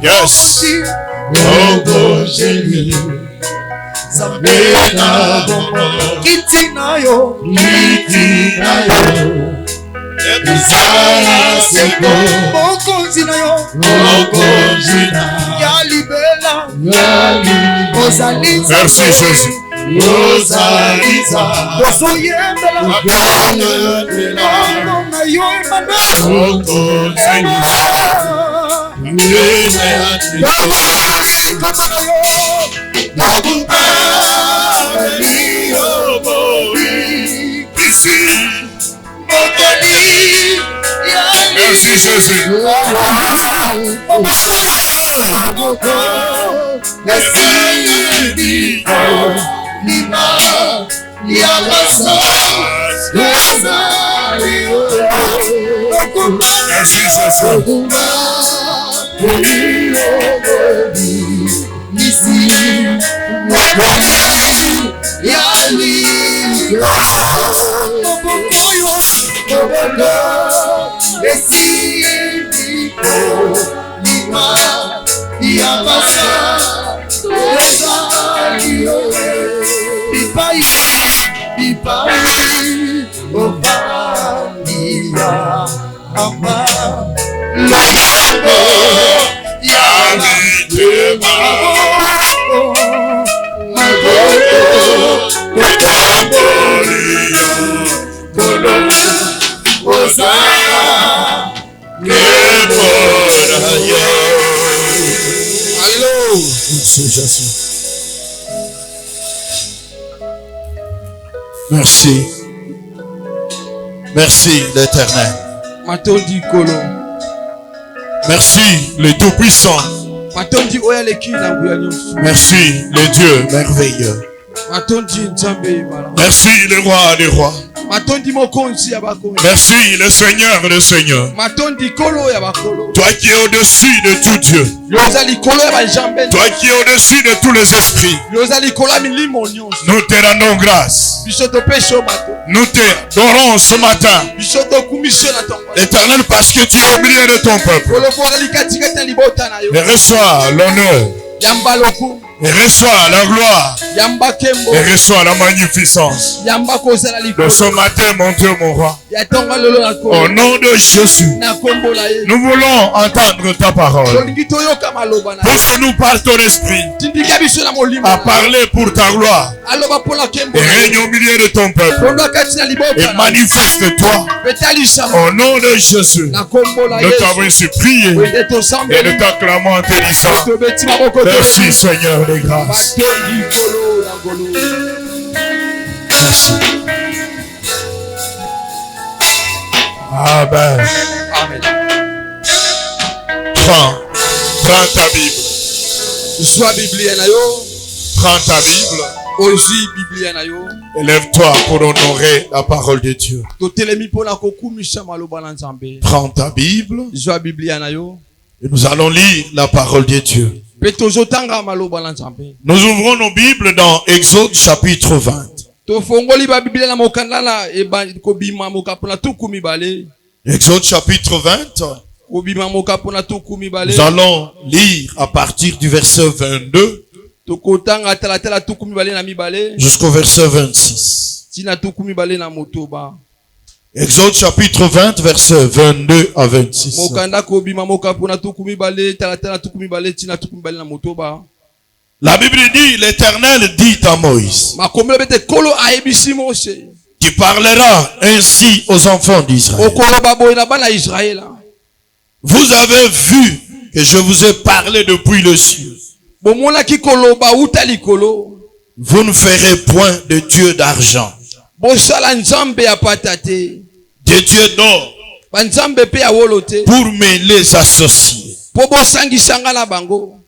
Yes. Kitinayo, merci Jésus. Merci Jésus. Merci Merci. Merci l'Éternel. Merci le Tout-Puissant. Merci le Dieu merveilleux. Merci le Roi des Rois. Merci le Seigneur des Seigneurs. Toi qui es au-dessus de tout Dieu. Toi qui es au-dessus de tous les esprits. Nous te rendons grâce. Nous te adorons ce matin. L'Éternel, parce que tu es au milieu de ton peuple. Et reçois l'honneur. Et reçois la gloire. Et reçois la magnificence de ce matin, mon Dieu, mon roi. Au nom de Jésus, nous voulons entendre ta parole. Pousse-nous par ton esprit à parler pour ta gloire. Et règne au milieu de ton peuple. Et manifeste-toi. Au nom de Jésus, nous t'avons ainsi prié. Et nous t'acclamons en te disant merci Seigneur de grâce. Merci. Amen. Amen. Prends ta Bible. Prends ta Bible. Élève-toi pour honorer la parole de Dieu. Prends ta Bible. Et nous allons lire la parole de Dieu. Nous ouvrons nos Bibles dans Exode chapitre 20. Exode chapitre 20. Nous allons lire à partir du verset 22 jusqu'au verset 26. Exode chapitre 20, versets 22 à 26. La Bible dit, l'Éternel dit à Moïse, tu parleras ainsi aux enfants d'Israël. Vous avez vu que je vous ai parlé depuis le ciel. Vous ne ferez point de Dieu d'argent, de Dieu d'or, pour me les associer.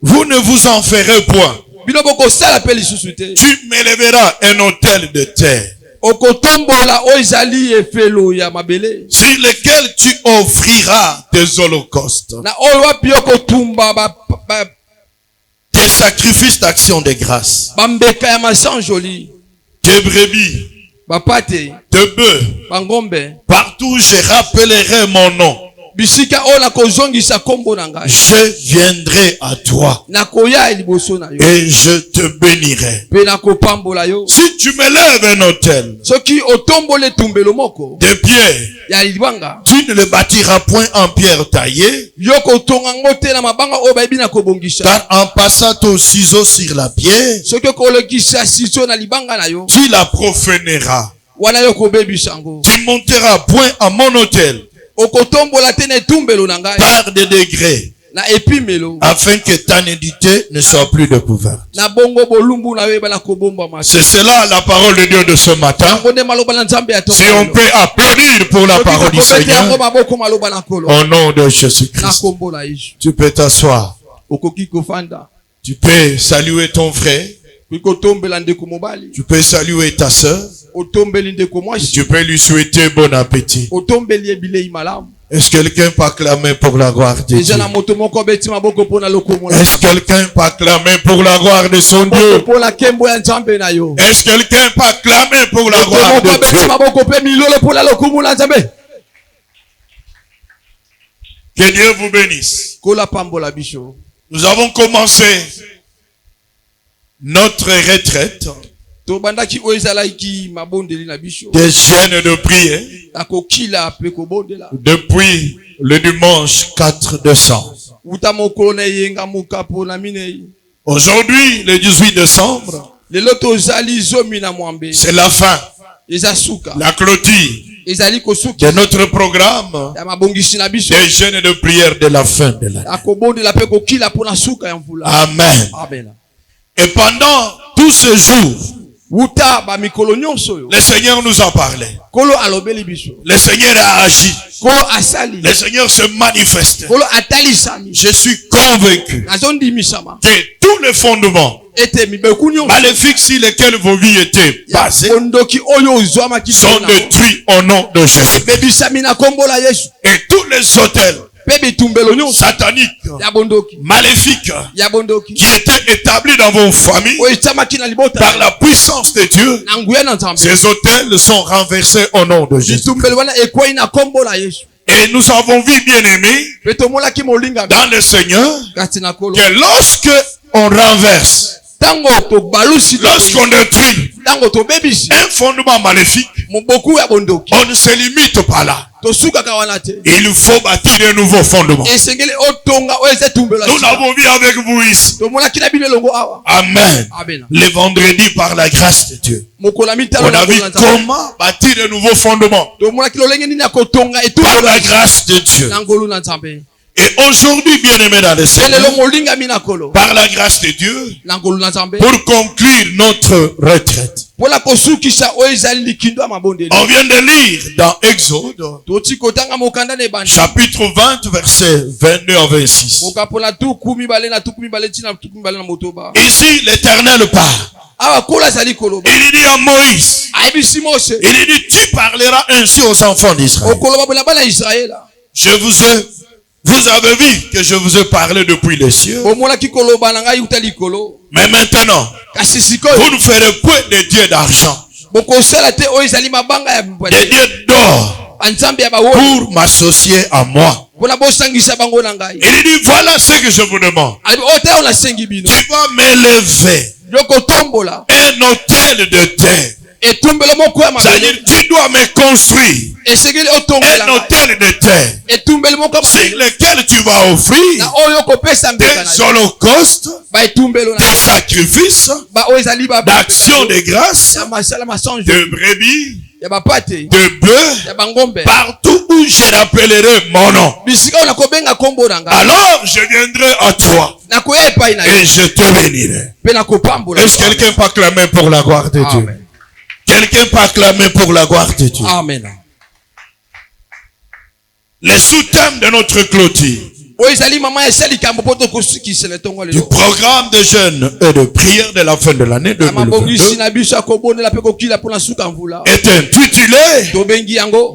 Vous ne vous en ferez point. Tu m'élèveras un autel de terre, sur lequel tu offriras des holocaustes. Des sacrifices d'action de grâce. De brebis. De bœufs. Partout où je rappellerai mon nom. Je viendrai à toi et je te bénirai. Si tu me lèves un autel de pierre, tu ne le bâtiras point en pierre taillée, car en passant au ciseau sur la pierre, tu la profaneras. Tu monteras point à mon autel par des degrés, afin que ta nudité ne soit plus découverte. C'est cela la parole de Dieu de ce matin. Si on peut applaudir pour la parole du Seigneur, au nom de Jésus-Christ. Tu peux t'asseoir. Tu peux saluer ton frère. Tu peux saluer ta soeur. Tu peux lui souhaiter bon appétit. Est-ce que quelqu'un peut acclamer pour la gloire de Dieu? Est-ce que quelqu'un peut acclamer pour la gloire de son Dieu? Est-ce que quelqu'un peut acclamer pour la gloire de Dieu? Que Dieu vous bénisse. Nous avons commencé notre retraite des chaînes de prière depuis le dimanche 4 décembre. Aujourd'hui, le 18 décembre, c'est la fin, la clôture de notre programme des chaînes de prière de la fin de l'année. Amen. Et pendant tous ces jours, le Seigneur nous a parlé. Le Seigneur a agi. Le Seigneur se manifeste. Je suis convaincu que tous les fondements maléfiques sur lesquels vos vies étaient basées sont détruits au nom de Jésus. Et tous les hôtels satanique, maléfique, qui était établi dans vos familles par la puissance de Dieu, ces autels sont renversés au nom de Jésus. Et nous avons vu, bien-aimés, dans le Seigneur, que lorsque on renverse, lorsqu'on détruit un fondement maléfique, on ne se limite pas là. Il faut bâtir un nouveau fondement. Nous l'avons vu avec vous ici. Amen. Le vendredi, par la grâce de Dieu, on a vu comment bâtir un nouveau fondement par la grâce de Dieu. Et aujourd'hui, bien-aimés dans le Seigneur, par la grâce de Dieu, pour conclure notre retraite, on vient de lire dans Exode, chapitre 20, versets 22 à 26. Ici, l'Éternel parle. Il dit à Moïse, il dit, tu parleras ainsi aux enfants d'Israël. Vous avez vu que je vous ai parlé depuis les cieux. Mais maintenant, vous ne ferez point de dieux d'argent, des dieux d'or, pour m'associer à moi. Il dit, voilà ce que je vous demande. Tu vas m'élever un autel de terre. C'est-à-dire, tu dois me construire un autel de terre sur lequel tu vas offrir des holocaustes, des sacrifices, d'actions de grâce, de brebis, de bœufs, partout où je rappellerai mon nom. Alors je viendrai à toi et je te bénirai. Est-ce que quelqu'un peut acclamer pour la gloire de Dieu? Quelqu'un peut acclamer pour la gloire de Dieu. Amen. Les sous-thèmes de notre clôture du programme de jeûne et de prière de la fin de l'année 2022 est intitulé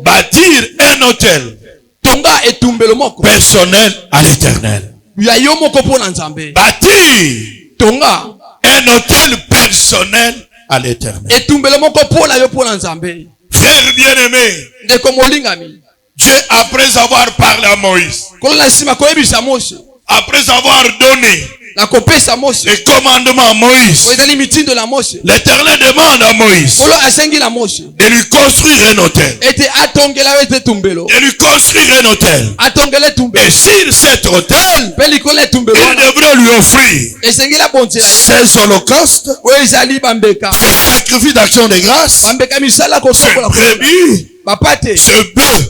Bâtir un autel personnel à l'Éternel. Bâtir un autel personnel à l'Éternel. Frère bien-aimé, Dieu, après avoir parlé à Moïse, après avoir donné les commandements à Moïse, l'Éternel demande à Moïse de lui construire un autel. De lui construire un autel. Et sur cet autel, il devrait lui offrir ses holocaustes, ses sacrifices d'action de grâce, ses brebis, ce bœuf,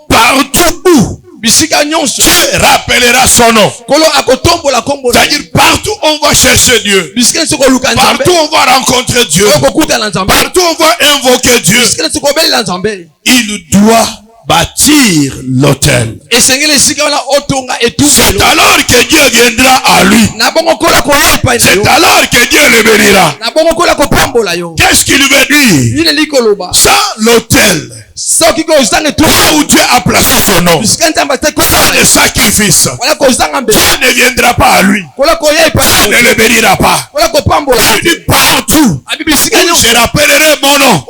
partout où Dieu rappellera son nom. C'est-à-dire partout on va chercher Dieu. Partout on va rencontrer Dieu. Partout on va invoquer Dieu. Il doit bâtir l'autel. C'est alors que Dieu viendra à lui. C'est alors que Dieu le bénira. Qu'est-ce qu'il veut dire? Sans l'autel, là où Dieu a placé son nom, sans le sacrifice, Dieu ne viendra pas à lui. Dieu ne le bénira pas. Il dit partout où je rappellerai mon nom,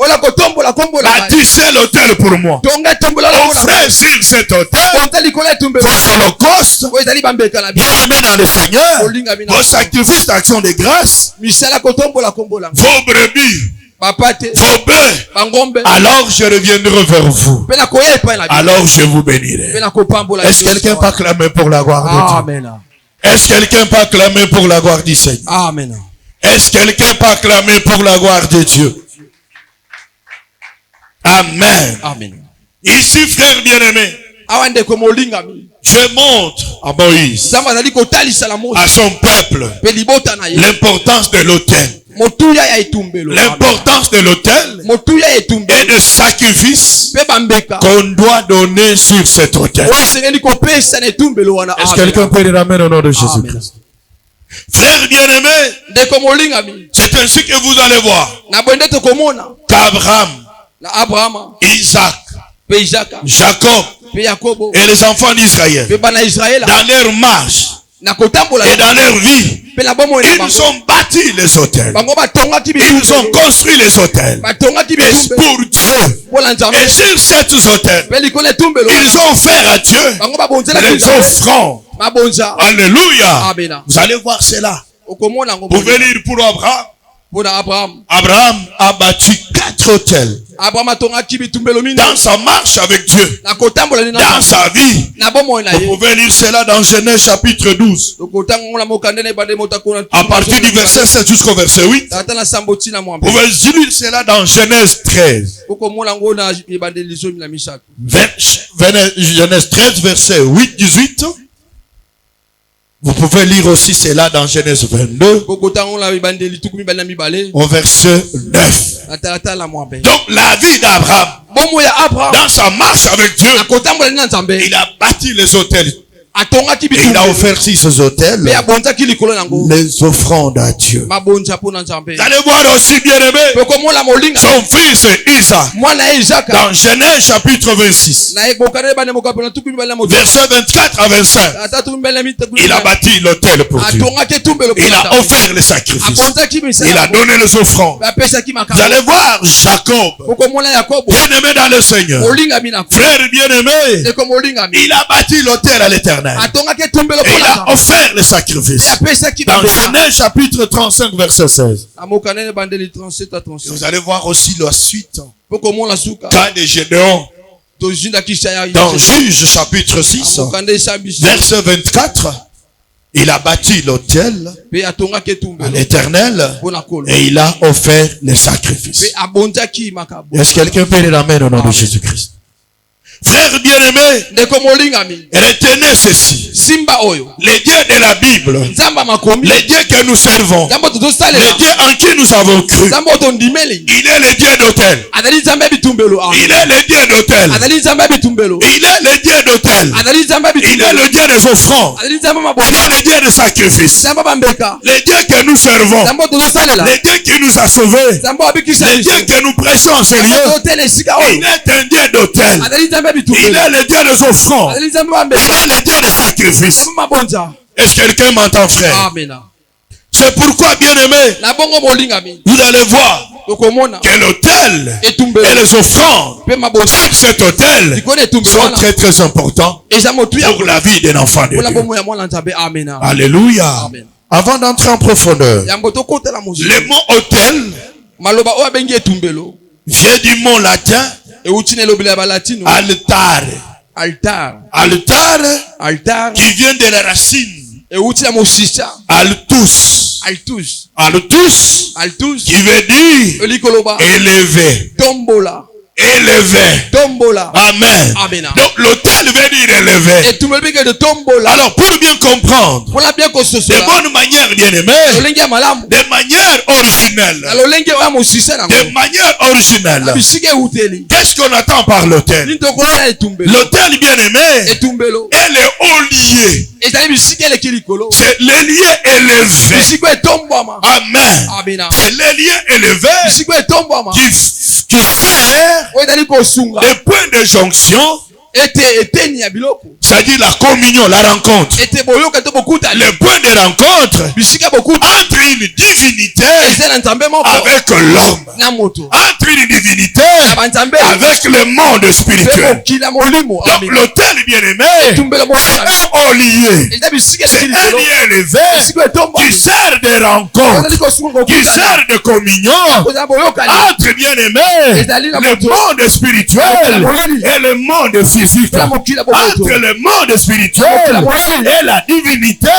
bâtissez l'autel pour moi. Offrez sur cet autel vos holocaustes, bien-aimés dans le Seigneur, vos sacrifices d'action de grâce, vos brebis, vos bœufs, alors je reviendrai vers vous. Alors je vous bénirai. Est-ce que quelqu'un peut acclamer pour la gloire de Dieu? Est-ce que quelqu'un peut acclamer pour la gloire du Seigneur? Amen. Est-ce que quelqu'un peut acclamer pour la gloire de Dieu? Amen. Amen. Ici, frère bien-aimé, je montre à Moïse, à son peuple, l'importance de l'autel. L'importance de l'autel et des sacrifices qu'on doit donner sur cet autel. Est-ce que quelqu'un peut le ramener au nom de Jésus-Christ? Frère bien-aimé, c'est ainsi que vous allez voir qu'Abraham, Isaac, Jacob et les enfants d'Israël, dans leur marche et dans leur vie, ils ont bâti les hôtels. Ils ont construit les hôtels. Et pour Dieu. Et sur ces hôtels, ils ont offert à Dieu les offrandes. Alléluia. Vous allez voir cela. Vous pouvez lire pour Abraham. Abraham a bâti 4 hôtels. Dans sa marche avec Dieu, dans sa vie, vous pouvez lire cela dans Genèse chapitre 12. À partir du verset 7 jusqu'au verset 8. Vous pouvez lire cela dans Genèse 13. Genèse 13, verset 8, 18. Vous pouvez lire aussi cela dans Genèse 22, au verset 9. Donc la vie d'Abraham, dans sa marche avec Dieu, il a bâti les hôtels. Et il a offert sur ces hôtels les offrandes à Dieu. Vous allez voir aussi, bien-aimé, son fils Isaac, dans Genèse chapitre 26, verset 24 à 25, il a bâti l'autel pour Dieu. Il a offert les sacrifices. Il a donné les offrandes. Vous allez voir Jacob, bien-aimé dans le Seigneur, frère bien-aimé, il a bâti l'autel à l'Éternel. Et il a offert les sacrifices. Dans Genèse chapitre 35 verset 16. Vous allez voir aussi la suite. Cas de Gédéon. Dans Juge chapitre 6 verset 24. Il a bâti l'autel à l'Éternel et il a offert les sacrifices. Est-ce que quelqu'un peut les ramener au nom de Jésus-Christ? Frère bien-aimé, retenez ceci. Les dieux de la Bible, les dieux que nous servons, les dieux en qui nous avons cru, il est le Dieu d'autel. Il est le Dieu d'autel. Il est le Dieu d'autel. Il est le Dieu des offrandes. Il est le Dieu des sacrifices. Les dieux que nous servons, les dieux qui nous a sauvés, les dieux que nous prêchons en sérieux, il est un Dieu d'autel. Il est le Dieu des offrandes. Il est le Dieu des sacrifices. Est-ce que quelqu'un m'entend, frère? C'est pourquoi, bien-aimés, vous allez voir que l'autel et les offrandes sur cet autel sont très très importants pour la vie d'un enfant de Dieu. Alléluia. Amen. Avant d'entrer en profondeur, le mot autel vient du mot latin altar, qui vient de la racine altus, qui veut dire élevé. Amen. Donc l'autel veut dire élevé. Alors pour bien comprendre, de bonne manière, bien aimé, de manière originelle, qu'est-ce qu'on attend par l'autel? L'autel, bien aimé, est le haut lié. C'est les liens élevés. Amen. C'est les liens élevés qui sert des points de jonction, c'est-à-dire la communion, la rencontre. Le point de rencontre entre une divinité avec l'homme, entre une divinité avec le monde spirituel. Donc l'autel, bien aimé, c'est un haut lié, c'est un lien élevé qui sert de rencontre, qui sert de communion entre, bien aimé, le monde spirituel et le monde physique. Entre le monde spirituel et la divinité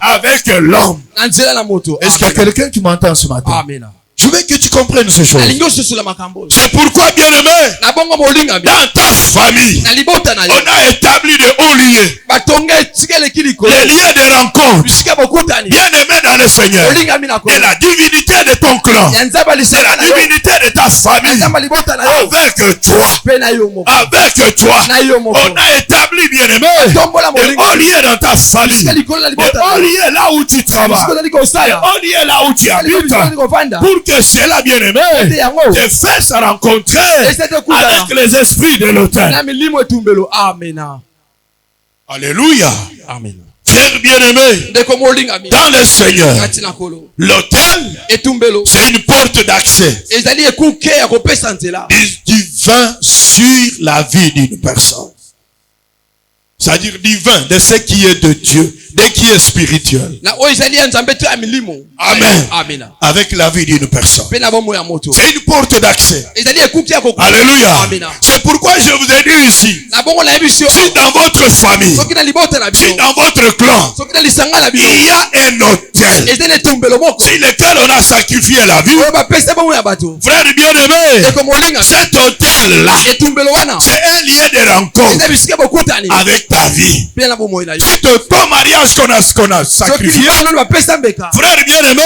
avec l'homme. Est-ce qu'il y a quelqu'un qui m'entend ce matin? Amen. Je veux que tu comprennes ces choses. C'est pourquoi, bien aimé, dans ta famille, on a établi de hauts liens, les liens de rencontre, bien aimé dans le Seigneur, et la divinité de ton clan, et la divinité de ta famille, avec toi, on a établi, bien aimé, des hauts liens dans ta famille, des hauts liens là où tu travailles, des hauts liens là où tu habites, pour que cela, bien aimé, te fasse rencontrer avec les esprits de l'autel. Alléluia. Amen. Frère bien-aimé, dans le Seigneur, l'autel, c'est une porte d'accès divin sur la vie d'une personne. C'est-à-dire divin, de ce qui est de Dieu, de qui est spirituel. Amen. Avec la vie d'une personne. C'est une porte d'accès. Alléluia. C'est pourquoi je vous ai dit ici, si dans votre famille, si dans votre clan, il y a un autel sur lequel on a sacrifié la vie, frère bien-aimé, cet autel-là, c'est un lien de rencontre avec ta vie. C'est ton mariage qu'on a sacrifié. Frère bien-aimé,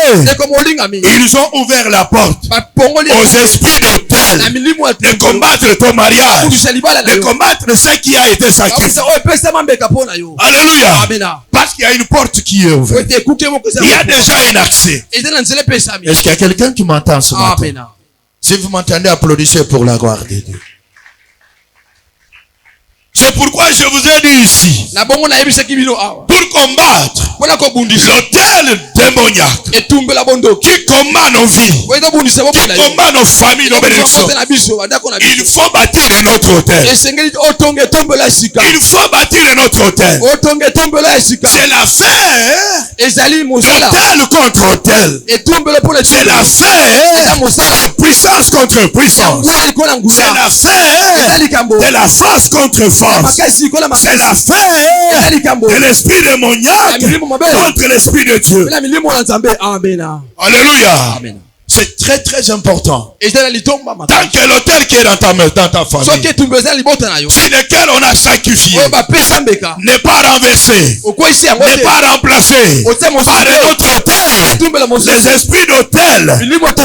ils ont ouvert la porte aux esprits d'autel de combattre ton mariage, de combattre ce qui a été sacrifié. Alléluia. Parce qu'il y a une porte qui est ouverte. Il y a déjà un accès. Est-ce qu'il y a quelqu'un qui m'entend ce matin? Si vous m'entendez, applaudissez pour la gloire de Dieu. C'est pourquoi je vous ai dit ici, pour combattre l'autel démoniaque qui combat nos vies, qui combat nos familles, nos bénédictions, il faut bâtir un autre autel. Il faut bâtir un autre autel. C'est l'affaire autel contre autel. C'est l'affaire puissance contre puissance. C'est l'affaire de la force contre force. C'est l'affaire de l'esprit démoniaque contre l'esprit de Dieu. Alléluia. C'est très très important. Tant que l'autel qui est dans ta famille, sur lequel on a sacrifié, n'est pas renversé, n'est pas remplacé par un autre autel, les esprits d'autel,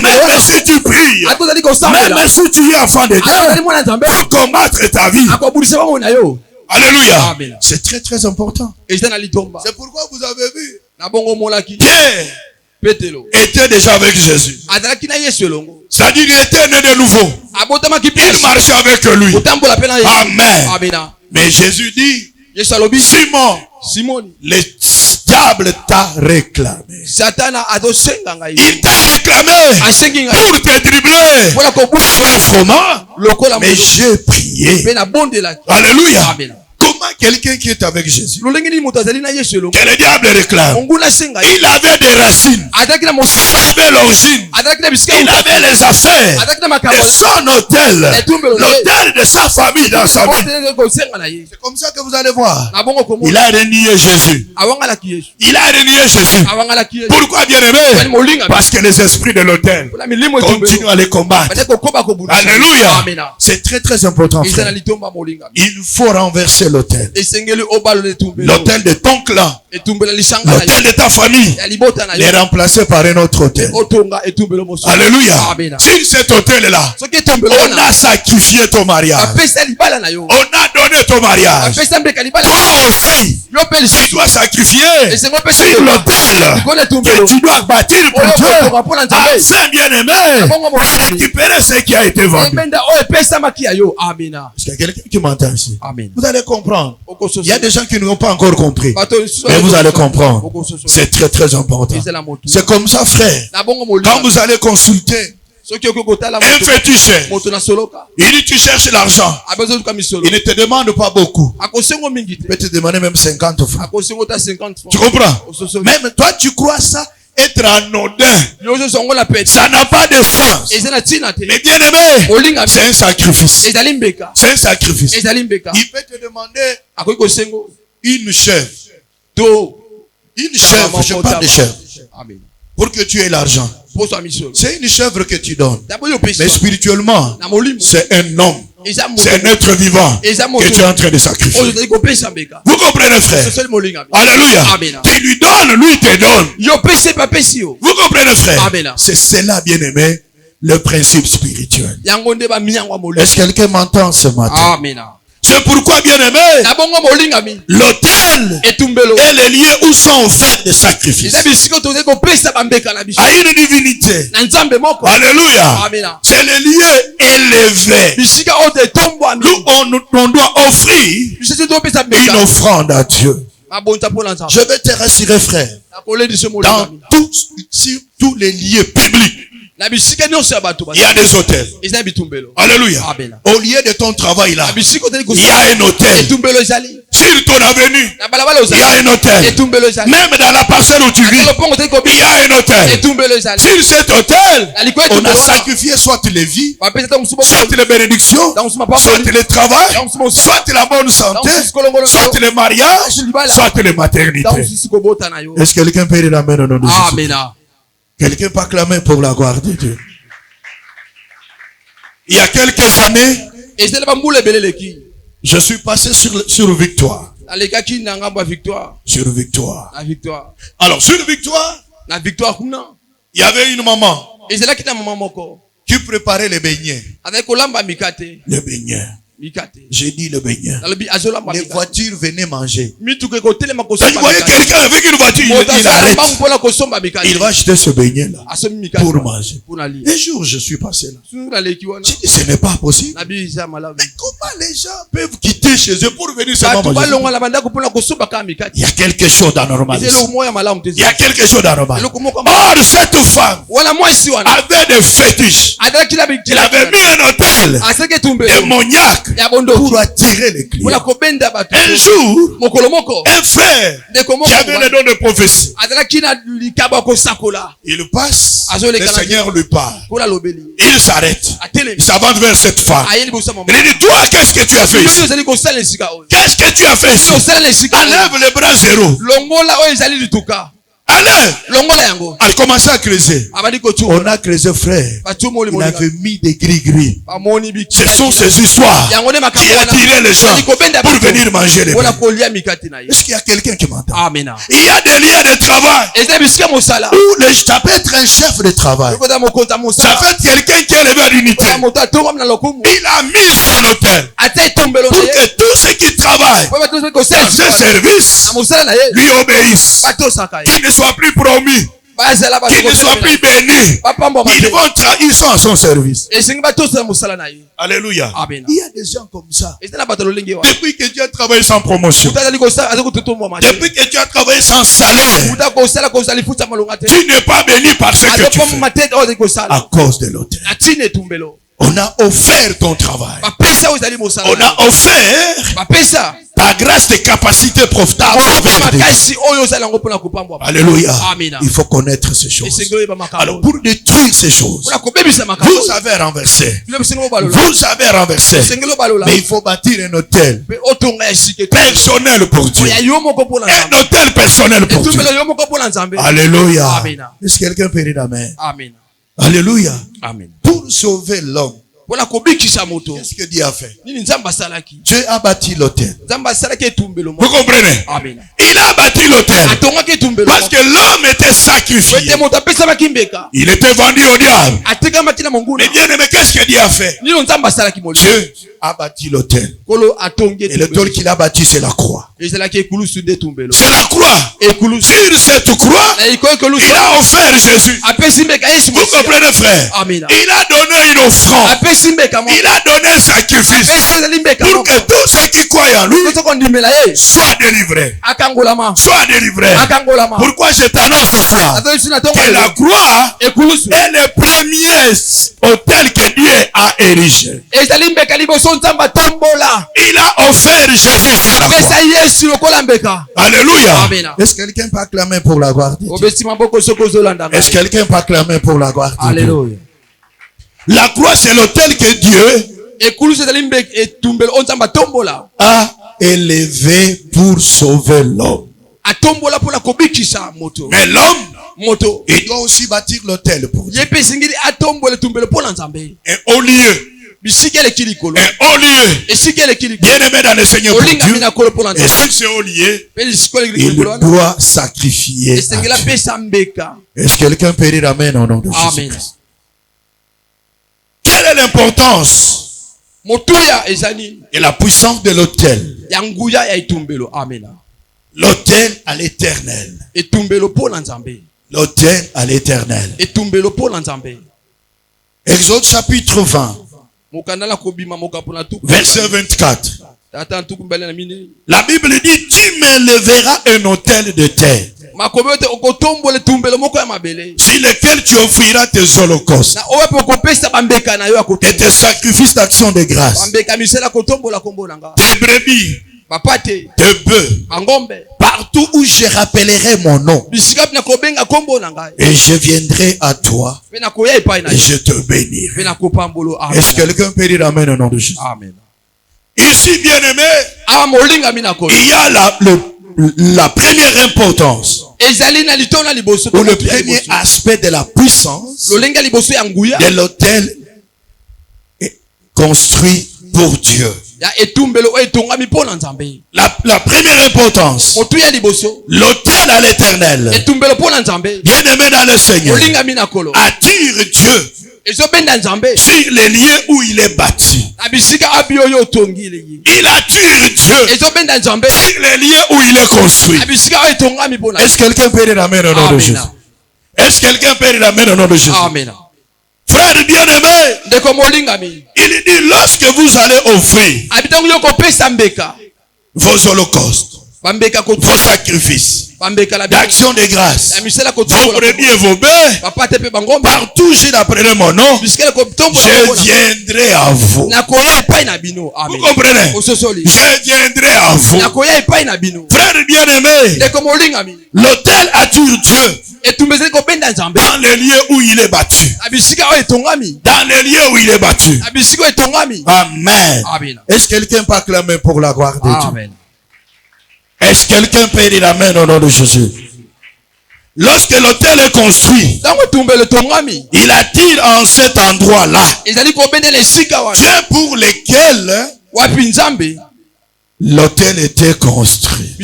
même si tu pries, même si tu es enfant de Dieu, pour combattre ta vie. Alléluia. C'est très très important. C'est pourquoi vous avez vu Pierre était déjà avec Jésus. C'est-à-dire qu'il était né de nouveau. Il marchait avec lui. Amen. Mais Jésus dit, Simon, diable t'a réclamé. Il t'a réclamé pour te dribbler froidement. Mais j'ai prié. Alléluia. Comment quelqu'un qui est avec Jésus, que le diable réclame, il avait des racines, il avait l'origine, il avait les affaires et son hôtel, l'hôtel de sa famille dans sa vie. C'est comme ça que vous allez voir. Il a renié Jésus. Il a renié Jésus. Pourquoi, bien aimé? Parce que les esprits de l'hôtel continuent à les combattre. Alléluia. C'est très très important, frère. Il faut renverser l'hôtel. L'hôtel de ton clan, l'hôtel de ta famille, les remplacer par un autre hôtel. Alléluia. Si cet hôtel-là, on a sacrifié ton mariage, on a donné ton mariage, toi aussi, tu dois sacrifier sur l'hôtel que tu dois bâtir pour Dieu, afin, bien-aimé, de récupérer ce qui a été vendu. Est-ce qu'il y a quelqu'un qui m'entend ici? Vous allez comprendre. Il y a des gens qui n'ont pas encore compris, mais vous allez comprendre. C'est très très important. C'est comme ça, frère. Quand vous allez consulter un féticheur, il dit tu cherches l'argent, il ne te demande pas beaucoup, il peut te demander même 50 francs. Tu comprends? Même toi tu crois ça être anodin, ça n'a pas de sens. Mais bien aimé, c'est un sacrifice. C'est un sacrifice. Il peut te demander une chèvre. Une chèvre, je parle de chèvre, pour que tu aies l'argent. C'est une chèvre que tu donnes. Mais spirituellement, c'est un homme. C'est un être vivant que tu es en train de sacrifier. Vous comprenez, frère? Alléluia. Tu lui donnes, lui te donne. Vous comprenez, frère? C'est cela, bien aimé, le principe spirituel. Est-ce que quelqu'un m'entend ce matin? C'est pourquoi, bien aimé, l'autel est le lieu où sont offerts des sacrifices à une divinité. Alléluia. C'est le lieu élevé où on doit offrir une offrande à Dieu. Je vais te rassurer, frère, dans tous les lieux publics, il y a des hôtels. Alléluia. Au lieu de ton travail là, il y a un hôtel. Sur ton avenue, il y a un hôtel. Même dans la parcelle où tu vis, il y a un hôtel. Sur cet hôtel, on a sacrifié soit les vies, soit les bénédictions, soit le travail, soit la bonne santé, soit le mariage, soit les maternités. Est-ce que quelqu'un peut dire amen au nom de Jésus? Quelqu'un peut acclamer pour la gloire de Dieu. Il y a quelques années, je suis passé sur Victoire. Sur Victoire. Alors, sur Victoire, il y avait une maman qui préparait les beignets. Les beignets. J'ai dit le beignet. Les voitures venaient manger. Quand tu voyais quelqu'un avec une voiture, il arrête. Il va acheter ce beignet là pour manger. Un jour, je suis passé là. J'ai dit, ce n'est pas possible. Mais comment les gens peuvent quitter chez eux pour venir seulement manger? Il y a quelque chose d'anormal ici. Il y a quelque chose d'anormal. Or, cette femme avait des fétiches. Il avait mis un hôtel démoniaque pour attirer les clients. Un jour, un frère qui avait le don de prophétie, il passe, le Seigneur lui parle. Il s'arrête. Il s'avance vers cette femme. Il dit, toi, qu'est-ce que tu as fait ici? Qu'est-ce que tu as fait ici? Enlève les bras zéro. Allez! Elle commençait à creuser. On a creusé, frère. Il avait mis des gris-gris. Ce sont ces histoires qui attiraient les gens pour venir manger les bras. Est-ce qu'il y a quelqu'un qui m'entend? Il y a des liens de travail où ça peut être un chef de travail. Ça peut être quelqu'un qui est élevé à l'unité. Il a mis son hôtel pour que tous ceux qui travaillent dans ce service lui obéissent. Qu'il ne soit plus promis Qu'ils ne soient plus bénis. Ils sont à son service. Alléluia. Il y a des gens comme ça. Depuis que Dieu a travaillé sans promotion, depuis que Dieu a travaillé sans salaire, tu n'es pas béni par ce que tu fais. À cause de l'autel. On a offert ton travail. On a offert ta grâce, tes capacités profitables. Alléluia. Il faut connaître ces choses. Alors pour détruire ces choses, vous avez renversé. Vous avez renversé. Mais il faut bâtir un hôtel personnel pour Dieu. Un hôtel personnel pour Dieu. Alléluia. Est-ce que quelqu'un peut dire amen? Alléluia. Pour sauver l'homme, qu'est-ce que Dieu a fait? Dieu a bâti l'autel. Vous comprenez? Il a bâti l'autel parce que l'homme était sacrifié. Il était vendu au diable. Mais bien aimé, qu'est-ce que Dieu a fait? Dieu a bâti l'autel. Et l'autel qu'il a bâti, c'est la croix. C'est la croix. Sur cette croix, il a offert Jésus. Vous comprenez, frère? Il a donné une offrande. Il a donné un sacrifice pour que tous ceux qui croient en lui soient délivrés. Soient délivrés. Pourquoi je t'annonce ce soir que la croix est le premier hôtel que Dieu a érigé. Il a offert Jésus sur la croix. Alléluia. Est-ce que quelqu'un peut acclamer pour la gloire de Dieu? Est-ce que quelqu'un peut acclamer pour la gloire de Dieu? Alléluia. La croix, c'est l'autel que Dieu a élevé pour sauver l'homme. Mais l'homme, il doit aussi bâtir l'autel pour Dieu. Un haut lieu. Un haut lieu. Bien aimé dans le Seigneur pour Dieu. Et sur ce haut lieu, il doit sacrifier. Est-ce que quelqu'un peut dire amen au nom de Jésus? Quelle est l'importance et la puissance de l'autel? L'autel à l'éternel. L'autel à l'éternel. Exode chapitre 20. Verset 24. La Bible dit, tu m'élèveras un autel de terre sur lequel tu offriras tes holocaustes et tes sacrifices d'action de grâce, tes brebis, tes bœufs, partout où je rappellerai mon nom, et je viendrai à toi et je te bénirai. Est-ce que quelqu'un peut dire amen au nom de Jésus? Amen. Ici, bien aimé, il y a la première importance ou le premier aspect de la puissance de l'autel construit pour Dieu. La première importance, l'autel à l'éternel, bien aimé dans le Seigneur, attire Dieu sur les lieux où il est bâti. Il attire Dieu sur les lieux où il est construit. Est-ce que quelqu'un peut dire amen au nom de Jésus? Est-ce que quelqu'un peut dire amen au nom de Jésus? Amen. Frère bien-aimé, il dit lorsque vous allez offrir vos holocaustes, vos sacrifices d'action de grâce, vos brebis et vos bœufs, partout où j'appellerai mon nom, je viendrai à vous. Vous comprenez? Je viendrai à vous. Frère bien-aimé, l'autel attire Dieu dans les lieux où il est battu. Dans les lieux où il est battu. Amen. Est-ce que quelqu'un peut acclamer pour la gloire de Dieu? Est-ce que quelqu'un peut dire amen au nom de Jésus? Lorsque l'autel est construit, il attire en cet endroit-là Dieu pour lequel l'autel était construit.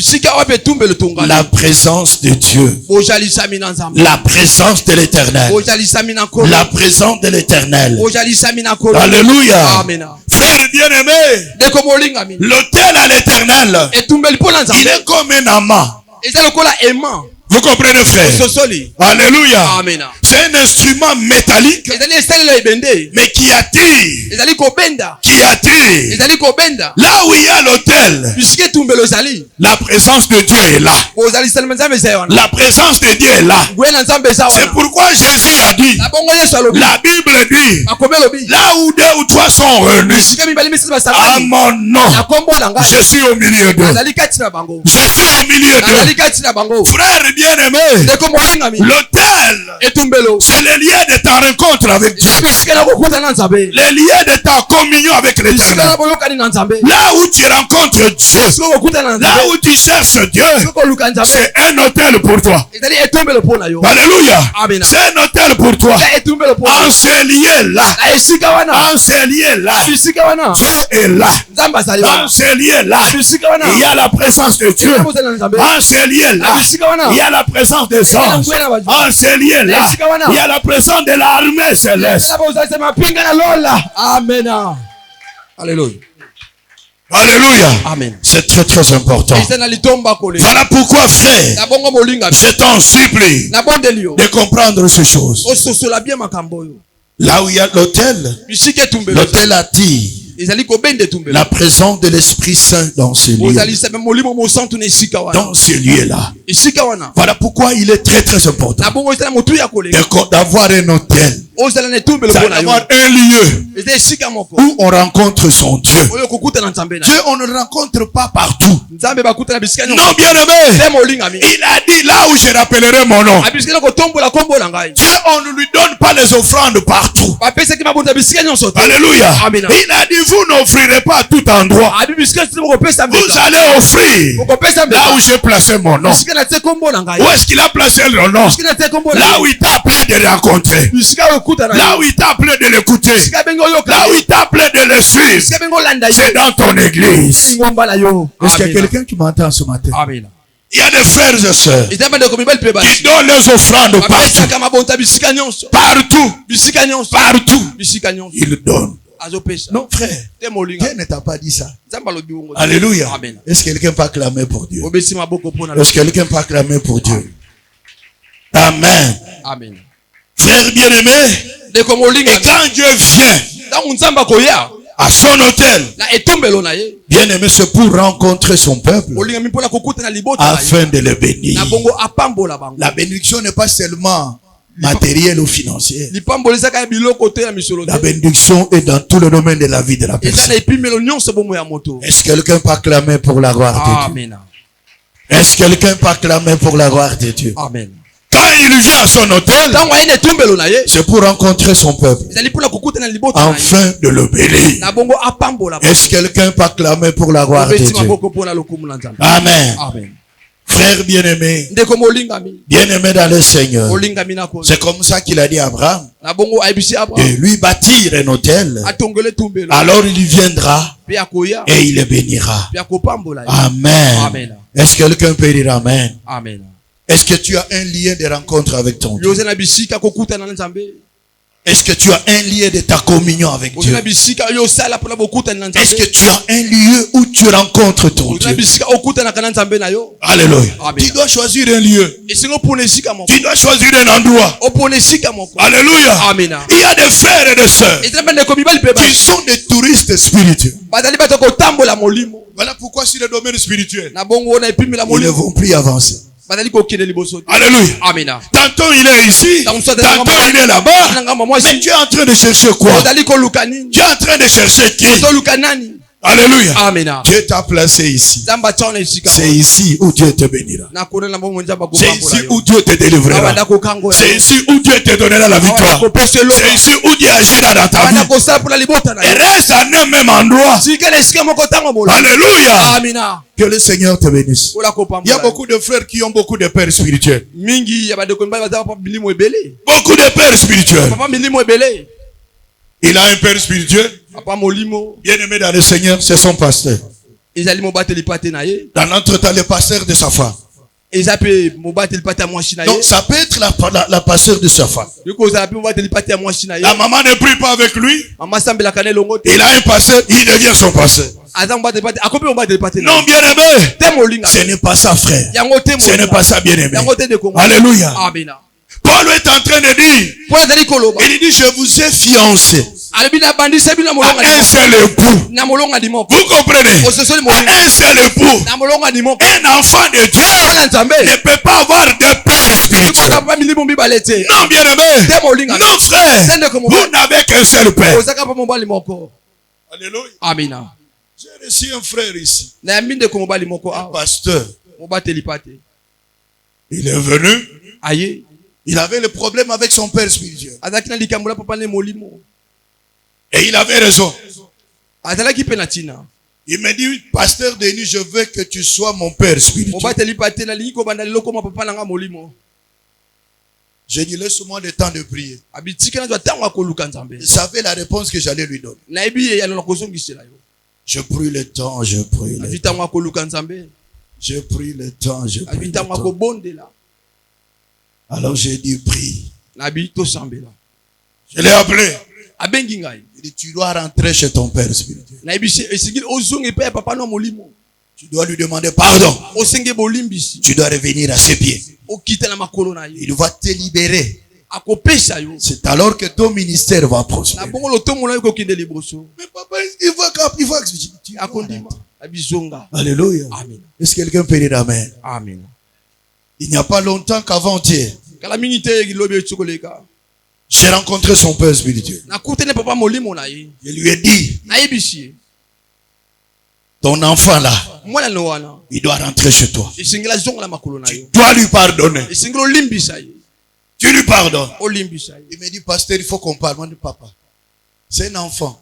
La présence de Dieu. La présence de l'Éternel. La présence de l'Éternel. Alléluia. Frère bien-aimé, l'autel à l'Éternel, il est comme un amant Vous comprenez, frère? Alléluia. Amen. C'est un instrument métallique, mais qui attire. Qui attire. Là où il y a l'autel, la présence de Dieu est là. La présence de Dieu est là. C'est pourquoi Jésus a dit, la Bible dit, là où 2 ou 3 sont réunis, à mon nom, je suis au milieu d'eux. Je suis au milieu d'eux. Frère bien-aimé, l'autel, c'est le lien de ta rencontre avec Dieu. Le lien de ta communion avec l'Éternel. Là où tu rencontres Dieu, là où tu cherches Dieu, c'est un autel pour toi. Alléluia. C'est un autel pour toi. En ce lien-là, en ce lien-là, Dieu est là. En ce lien-là, il y a la présence de Dieu. En ce lien-là, il y a la présence des anges. En ce lien-là, il y a la présence de l'armée céleste. Amen. Alléluia. Alléluia. Amen. C'est très très important. Voilà pourquoi, frère, je t'en supplie de comprendre ces choses. Là où il y a l'autel, l'autel attire la présence de l'Esprit Saint dans ce lieu. Dans ce lieu-là. Voilà pourquoi il est très très important d'avoir un autel. D'avoir un lieu où on rencontre son Dieu. Dieu, on ne le rencontre pas partout. Non, bien-aimé. Il a dit là où je rappellerai mon nom. Dieu, on ne lui donne pas les offrandes partout. Alléluia. Il a dit, vous n'offrirez pas à tout endroit. Vous allez offrir là où j'ai placé mon nom. Où est-ce qu'il a placé le nom? Là où il t'a appelé de rencontrer. Là où il t'a appelé de l'écouter. Là où il t'a appelé de le suivre. C'est dans ton église. Est-ce qu'il y a quelqu'un qui m'entend ce matin? Amen. Il y a des frères et sœurs qui donnent les offrandes partout. Partout. Ils donnent. Non, frère, Dieu ne t'a pas dit ça. Alléluia. Est-ce que quelqu'un peut acclamer pour Dieu? Est-ce que quelqu'un peut acclamer pour Dieu? Amen. Amen. Frère bien-aimé, et quand Dieu vient à son hôtel, bien-aimé, c'est pour rencontrer son peuple afin de le bénir. La bénédiction n'est pas seulement matérielle ou financière. La bénédiction est dans tout le domaine de la vie de la personne. Est-ce que quelqu'un peut acclamer pour la gloire de Dieu? Est-ce que quelqu'un peut acclamer pour la gloire de Dieu? Amen. Quand il vient à son hôtel, c'est pour rencontrer son peuple afin de le bénir. Est-ce que quelqu'un peut acclamer pour la gloire de Dieu? Amen. Amen. Frère bien-aimé, bien-aimé dans le Seigneur, c'est comme ça qu'il a dit à Abraham de lui bâtir un hôtel. Alors il viendra et il le bénira. Amen. Est-ce que quelqu'un peut dire Amen? Amen. Est-ce que tu as un lien de rencontre avec ton Dieu? Est-ce que tu as un lien de ta communion avec Dieu? Est-ce que tu as un lieu où tu rencontres ton Dieu? Alléluia. Tu dois choisir un lieu. Tu dois choisir un endroit. Alléluia. Il y a des frères et des sœurs qui sont des touristes spirituels. Voilà pourquoi sur le domaine spirituel, ils ne vont plus avancer. Alléluia. Amen. Tantôt il est ici, tantôt il est là-bas. Mais tu es en train de chercher quoi? Tu es en train de chercher qui? Alléluia. Amen. Dieu t'a placé ici. C'est ici où Dieu te bénira. C'est ici où Dieu te délivrera. C'est ici où Dieu te donnera la victoire. C'est ici où Dieu agira dans ta vie. Et reste à un même endroit. Alléluia. Amen. Que le Seigneur te bénisse. Il y a beaucoup de frères qui ont beaucoup de pères spirituels. Beaucoup de pères spirituels. Il a un père spirituel. Bien-aimé dans le Seigneur, c'est son pasteur. Dans notre temps, le pasteur de sa femme. Donc ça peut être la pasteur de sa femme. La maman ne prie pas avec lui. Il a un pasteur, il devient son pasteur. Non, bien-aimé. Ce n'est pas ça, frère. Ce n'est pas ça, bien-aimé. Alléluia. Paul est en train de dire, il dit, je vous ai fiancé à un seul époux. Vous comprenez? À un seul époux. Un enfant de Dieu ne peut pas avoir de père spirituel. Non, bien-aimé. Non, frère. Vous n'avez qu'un seul père. Alléluia. Amina. J'ai reçu un frère ici. Un pasteur. Il est venu. Il avait le problème avec son père spirituel. Et il avait raison. Il m'a dit, pasteur Denis, je veux que tu sois mon père spirituel. J'ai dit, laisse-moi le temps de prier. Il savait la réponse que j'allais lui donner. Je prie le temps, je prie le temps. Je prie le temps, je prie le temps. Alors j'ai dit, prie. Je l'ai appelé. Il dit, tu dois rentrer chez ton père spirituel. Tu dois lui demander pardon. Tu dois revenir à ses pieds. Il va te libérer. C'est alors que ton ministère va prospérer. Mais papa, il va. Alléluia. Est-ce que quelqu'un peut dire amen? Amen. Il n'y a pas longtemps qu'avant-hier, j'ai rencontré son père spirituel. Je lui ai dit, ton enfant là, il doit rentrer chez toi. Tu dois lui pardonner. Tu lui pardonnes. Il me dit, pasteur, il faut qu'on parle. Moi, je dis, papa, c'est un enfant.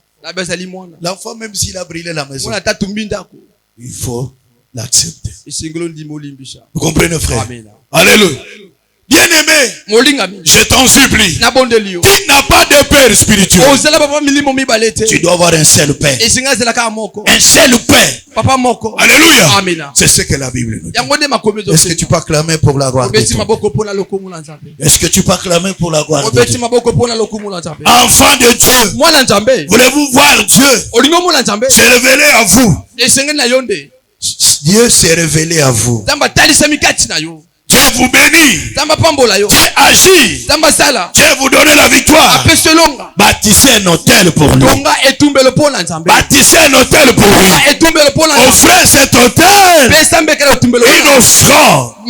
L'enfant, même s'il a brûlé la maison, il faut l'accepter. Vous comprenez, frère? Amen. Alléluia. Bien-aimé, je t'en supplie. Tu n'as pas de père spirituel. Tu dois avoir un seul père. Un seul père. Alléluia. Amen. C'est ce que la Bible nous dit. Est-ce que tu peux acclamer pour la gloire de Dieu? Est-ce que tu peux acclamer pour la gloire de Dieu? Enfant de Dieu, voulez-vous voir Dieu se révéler à vous? Dieu s'est révélé à vous. Dieu vous bénit. Dieu agit. Dieu vous donne la victoire. Bâtissez un hôtel pour lui. Bâtissez un hôtel pour lui. Offrez cet hôtel une offrande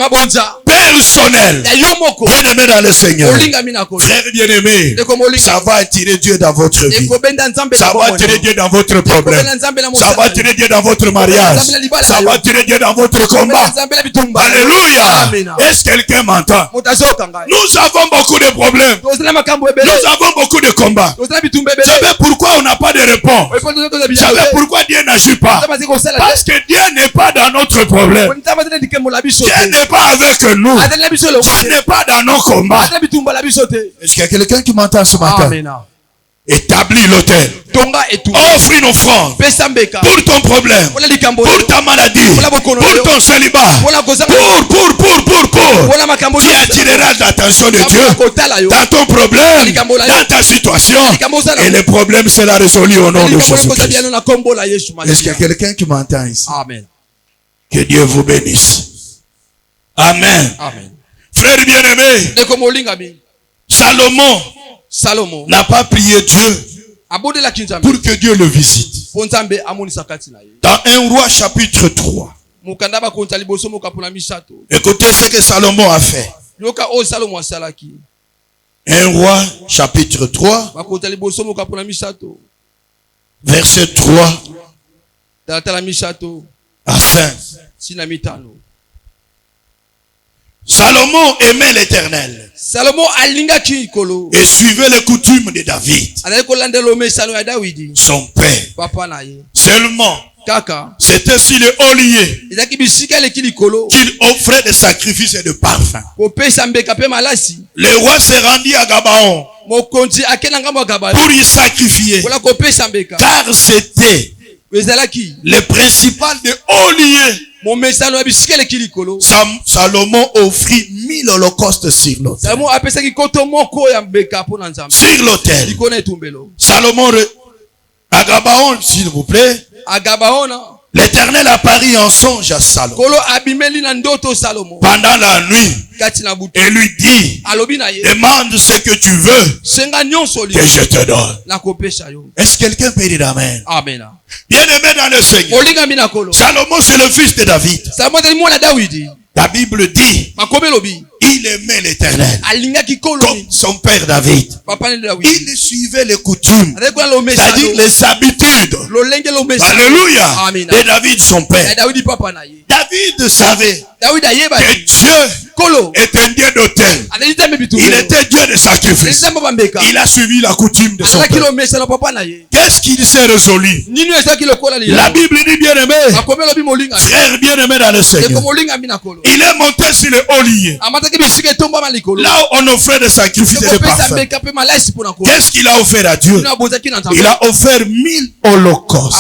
personnelle. Bien-aimé dans le Seigneur. Frère bien-aimé, ça va attirer Dieu dans votre vie. Ça va attirer Dieu dans votre problème. Ça va attirer Dieu dans votre mariage. Ça va attirer Dieu dans votre combat. Alléluia. Est-ce que quelqu'un m'entend? Nous avons beaucoup de problèmes. Nous avons beaucoup de combats. Vous savez pourquoi on n'a pas de réponse? Vous savez pourquoi Dieu n'agit pas? Parce que Dieu n'est pas dans notre problème. Dieu n'est pas avec nous. Dieu n'est pas dans nos combats. Est-ce qu'il y a quelqu'un qui m'entend ce matin? Établis l'autel. Offre une offrande pour ton problème, pour ta maladie, pour ton célibat, tu attireras l'attention de Dieu dans ton problème, dans ta situation, et le problème sera résolu au nom de Jésus-Christ. Est-ce qu'il y a quelqu'un qui m'entend ici? Amen. Que Dieu vous bénisse. Amen. Amen. Frère bien-aimé, Salomon n'a pas prié Dieu pour que Dieu le visite. Dans 1 Roi chapitre 3, écoutez ce que Salomon a fait. 1 Roi chapitre 3, verset 3 à 5. Salomon aimait l'Éternel et suivait les coutumes de David, son père. Seulement, c'était sur le haut lieu qu'il offrait des sacrifices et de parfums. Le roi s'est rendu à Gabaon pour y sacrifier, car c'était le principal de haut lieu. Salomon offrit 1000 holocaustes sur l'autel. Salomon À Gabaon, s'il vous plaît. À Gabaon. L'Éternel apparut en songe à Salomon pendant la nuit et lui dit, demande ce que tu veux que je te donne. Est-ce que quelqu'un peut dire Amen? Amen. Bien-aimé dans le Seigneur, Salomon c'est le fils de David. La Bible dit, il aimait l'Éternel comme son père David. Il suivait les coutumes, c'est-à-dire les habitudes. Alléluia. De David son père. David savait que Dieu est un Dieu d'autel. Il était Dieu de sacrifice. Il a suivi la coutume de son père. Qu'est-ce qu'il s'est résolu? La Bible dit, bien-aimé, frère bien-aimé dans le Seigneur, il est monté sur le haut lieu, là où on offrait des sacrifices et des parfums. Qu'est-ce qu'il a offert à Dieu? Il a offert 1000 holocaustes.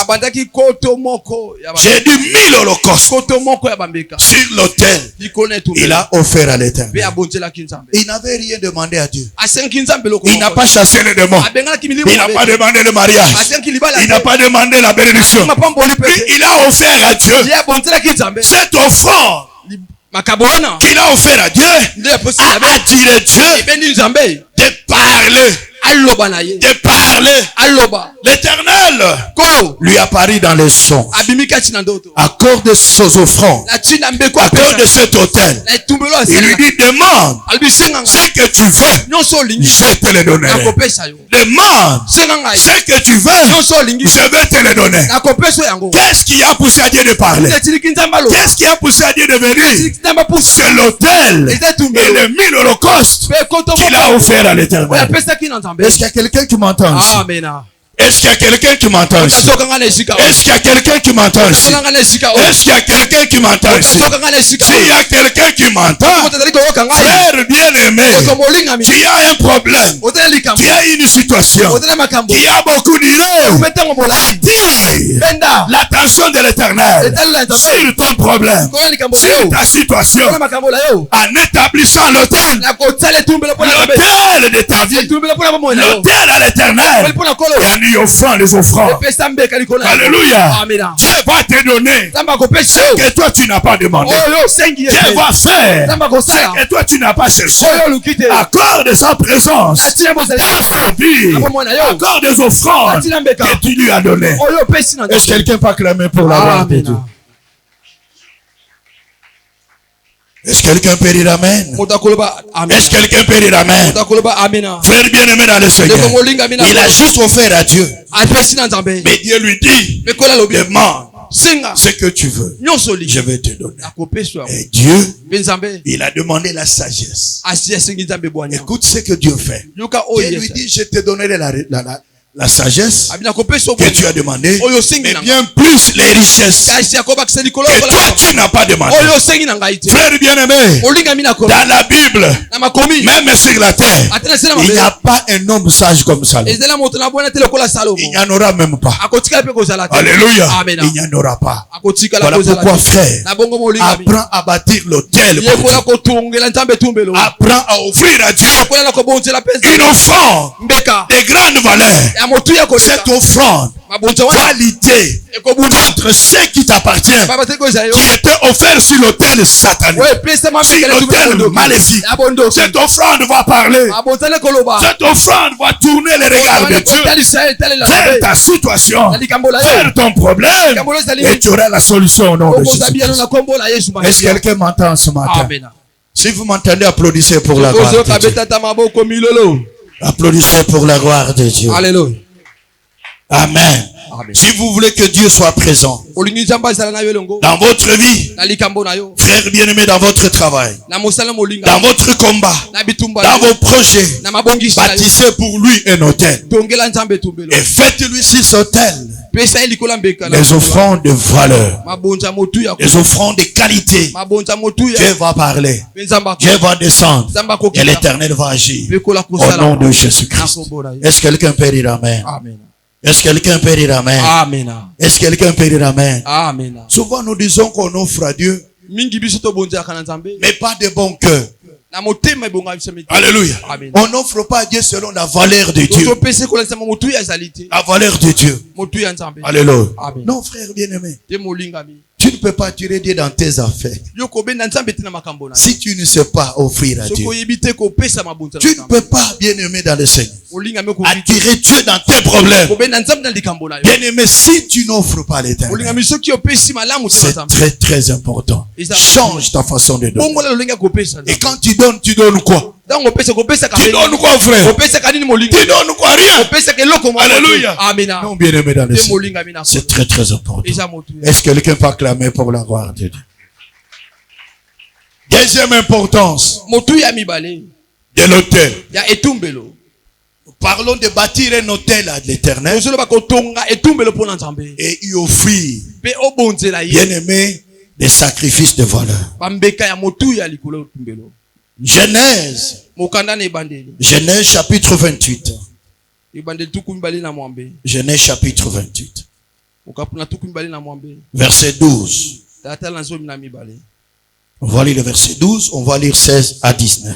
J'ai dit 1000 holocaustes sur l'autel. Il a offert à l'Éternel. Il n'avait rien demandé à Dieu. Il n'a pas chassé les démons. Il n'a pas demandé le mariage. Il n'a pas demandé la bénédiction. Il a offert à Dieu cette offrande qu'il a offert à Dieu, a attiré Dieu de parler. L'Éternel lui apparut dans les songes. À cause de ses offrandes, à cause de cet autel, il lui dit, demande ce que tu veux, je te le donnerai. Demande ce que tu veux, je vais te le donner. Qu'est-ce qui a poussé à Dieu de parler? Qu'est-ce qui a poussé à Dieu de venir? C'est l'autel et les 1000 holocaustes qu'il a offert à l'Éternel. Est-ce qu'il y a quelqu'un qui m'entend ici? Amen. Est-ce qu'il y a quelqu'un qui m'entend ici? Est-ce qu'il y a quelqu'un qui m'entend ici? Est-ce qu'il y a quelqu'un qui m'entend ici? S'il y a quelqu'un qui m'entend, frère bien-aimé, tu as un problème, tu as une situation, tu as beaucoup d'idées, attire l'attention de l'Éternel sur ton problème, sur ta situation, en établissant l'autel de ta vie, l'autel à l'Éternel, et en y offrant les offrandes. Alléluia. Dieu va te donner ce que toi tu n'as pas demandé. Dieu va faire ce que toi tu n'as pas cherché. Accorde sa présence dans ta vie. Accorde des offrandes que tu lui as données. Est-ce que quelqu'un peut acclamer pour la gloire de Dieu? Est-ce que quelqu'un peut dire Amen? Est-ce que quelqu'un peut dire Amen? Frère bien-aimé dans le Seigneur, il a juste offert à Dieu. Mais Dieu lui dit, demande ce que tu veux, je vais te donner. Et Dieu, il a demandé la sagesse. Écoute ce que Dieu fait. Dieu lui dit, je te donnerai la sagesse que tu as demandé, mais bien plus les richesses que toi tu n'as pas demandé. Frère bien-aimé, dans la Bible, même sur la terre, il n'y a pas un homme sage comme Salomon. Il n'y en aura même pas. Alléluia. Il n'y en aura pas. Voilà pourquoi, frère, apprends à bâtir l'autel. Apprends à offrir à Dieu une offrande de grande valeur. Cette offrande va lutter contre ceux qui t'appartiennent, qui étaient offerts sur l'autel satanique, sur l'autel maléfique. Cette offrande va parler. Cette offrande va tourner les regards de Dieu vers ta situation, vers ton problème, et tu auras la solution au nom de Jésus. Est-ce que quelqu'un m'entend ce matin? Si vous m'entendez, applaudissez pour la gloire de Dieu. Applaudissez pour la gloire de Dieu. Alléluia. Amen. Amen. Si vous voulez que Dieu soit présent dans votre vie, frère bien-aimé, dans votre travail, dans votre combat, dans vos projets, bâtissez pour lui un autel et faites-lui sur cet autel les offrandes de valeur, les offrandes de qualité. Dieu va parler, Dieu va descendre et l'Éternel va agir au nom de Jésus-Christ. Est-ce que quelqu'un peut dire Amen? Amen. Est-ce que quelqu'un peut dire Amen? Amen. Est-ce que quelqu'un peut dire Amen? Amen. Souvent nous disons qu'on offre à Dieu, mais pas de bon cœur. Alléluia. On n'offre pas à Dieu selon la valeur de Dieu. La valeur de Dieu. Alléluia. Non, frère bien-aimé. Tu ne peux pas attirer Dieu dans tes affaires. Si tu ne sais pas offrir à Dieu. Tu ne peux pas, bien-aimé dans le Seigneur, attirer Dieu dans tes problèmes. Bien-aimé, si tu n'offres pas l'Éternel, c'est très très important. Change ta façon de donner. Et quand tu donnes quoi? Tu donnes quoi, frère? Tu donnes quoi? Rien. Alléluia. Non, bien-aimé dans le Seigneur, c'est très très important. Est-ce que quelqu'un peut acclamer pour la gloire de Dieu? Deuxième importance de l'autel. Nous parlons de bâtir un autel à l'Éternel et y offrir, bien-aimé, des sacrifices de valeur. Genèse chapitre 28. Genèse chapitre 28. Verset 12. On va lire le verset 12, on va lire 16 à 19.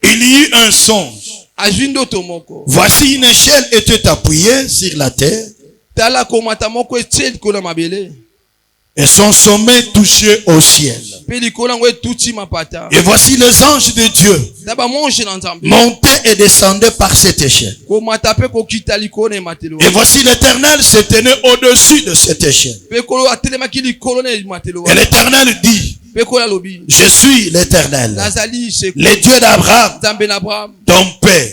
Il y eut un songe. Voici une échelle était appuyée sur la terre. Et son sommet touchait au ciel. Et voici les anges de Dieu montaient et descendaient par cette échelle. Et voici l'Éternel se tenait au-dessus de cette échelle. Et l'Éternel dit: je suis l'Éternel, le Dieu d'Abraham, ton père,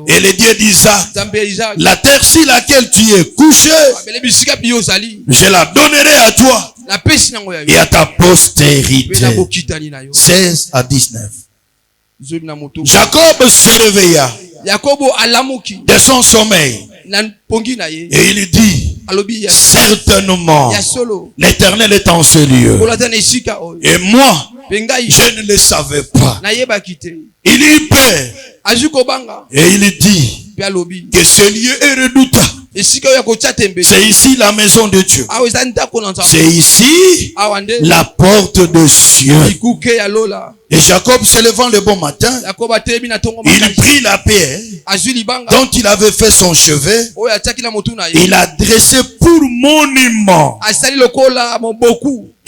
et le Dieu d'Isaac. La terre sur laquelle tu es couché, je la donnerai à toi et à ta postérité. 16 à 19. Jacob se réveilla de son sommeil et il dit: certainement l'Éternel est en ce lieu et moi je ne le savais pas. Il eut peur et il dit que ce lieu est redoutable. C'est ici la maison de Dieu. C'est ici la porte de Dieu. Et Jacob, se levant le bon matin, il prit la pierre dont il avait fait son chevet. Il a dressé pour monument.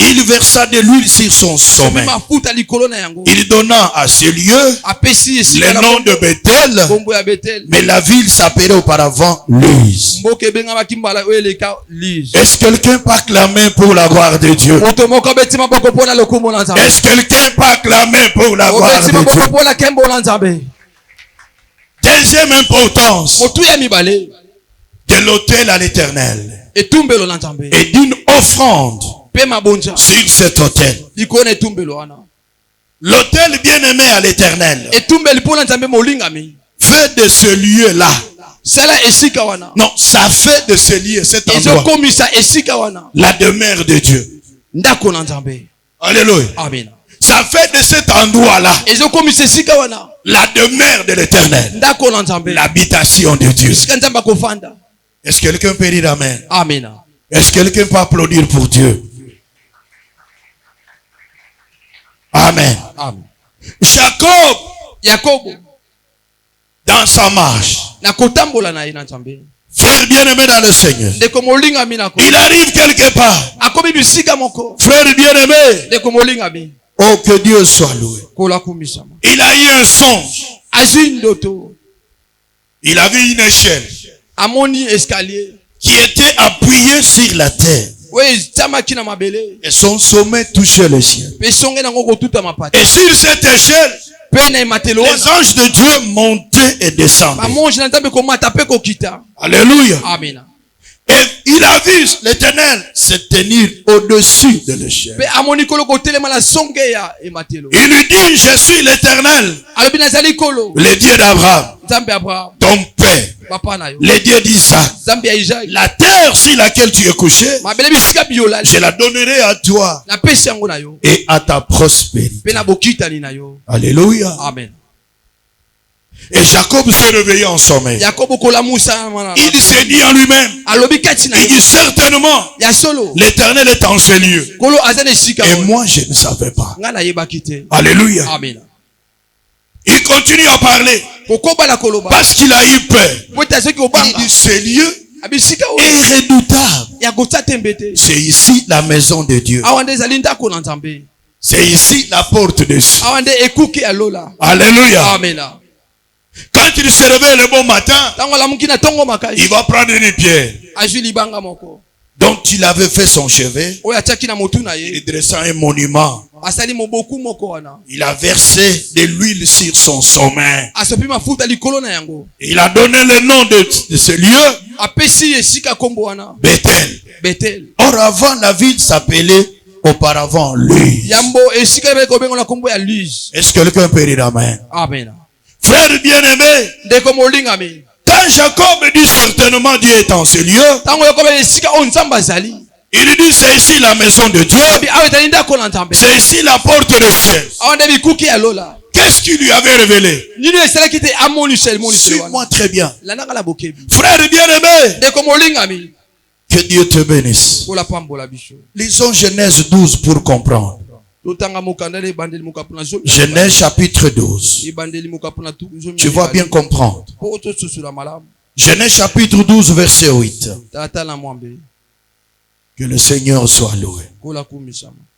Il versa de l'huile sur son sommet. Il donna à ce lieu le nom de Bethel, mais la ville s'appelait auparavant Luz. Est-ce que quelqu'un peut acclamer pour la gloire de Dieu? Est-ce que quelqu'un peut acclamer pour la gloire de Dieu? Deuxième importance de l'autel à l'Éternel et d'une offrande sur cet autel. L'autel bien-aimé à l'Éternel fait de ce lieu-là. Non, ça fait de ce lieu, cet endroit, la demeure de Dieu. Alléluia. Amen. Ça fait de cet endroit-là la demeure de l'Éternel, l'habitation de Dieu. Est-ce que quelqu'un peut dire amen? Amen. Est-ce que quelqu'un peut applaudir pour Dieu? Amen. Amen. Jacob, dans sa marche, frère bien-aimé dans le Seigneur, il arrive quelque part. Frère bien-aimé, oh, que Dieu soit loué. Il a eu un songe. Il a vu une échelle qui était appuyée sur la terre. Et son sommet touchait le ciel. Et sur cette échelle, les anges de Dieu montaient et descendaient. Alléluia. Amen. Et il a vu l'Éternel se tenir au-dessus de l'échelle. Il lui dit: je suis l'Éternel, le Dieu d'Abraham, ton père, le Dieu d'Isaac. La terre sur laquelle tu es couché, je la donnerai à toi et à ta prospérité. Alléluia. Amen. Et Jacob s'est réveillé en sommeil. Il s'est dit en lui-même, il dit certainement, l'Éternel est en ces lieux. Et moi, je ne savais pas. Alléluia. Amen. Il continue à parler parce qu'il a eu peur. Il dit ces lieux est redoutable. C'est ici la maison de Dieu. C'est ici la porte de Dieu. Alléluia. Amen. Quand il se réveille le bon matin, il va prendre une pierre dont il avait fait son chevet. Il dressa un monument. Il a versé de l'huile sur son sommet. Il a donné le nom de ce lieu, Bethel. Or avant, la ville s'appelait auparavant Luz. Est-ce que quelqu'un peut dire amen? Amen. Frère bien-aimé, quand Jacob dit certainement Dieu est en ce lieu, il dit c'est ici la maison de Dieu, c'est ici la porte du ciel. Qu'est-ce qu'il lui avait révélé? Suis-moi très bien. Frère bien-aimé, que Dieu te bénisse. Lisons Genèse 12 pour comprendre. Genèse chapitre 12. Tu vas bien comprendre. Genèse chapitre 12 verset 8. Que le Seigneur soit loué.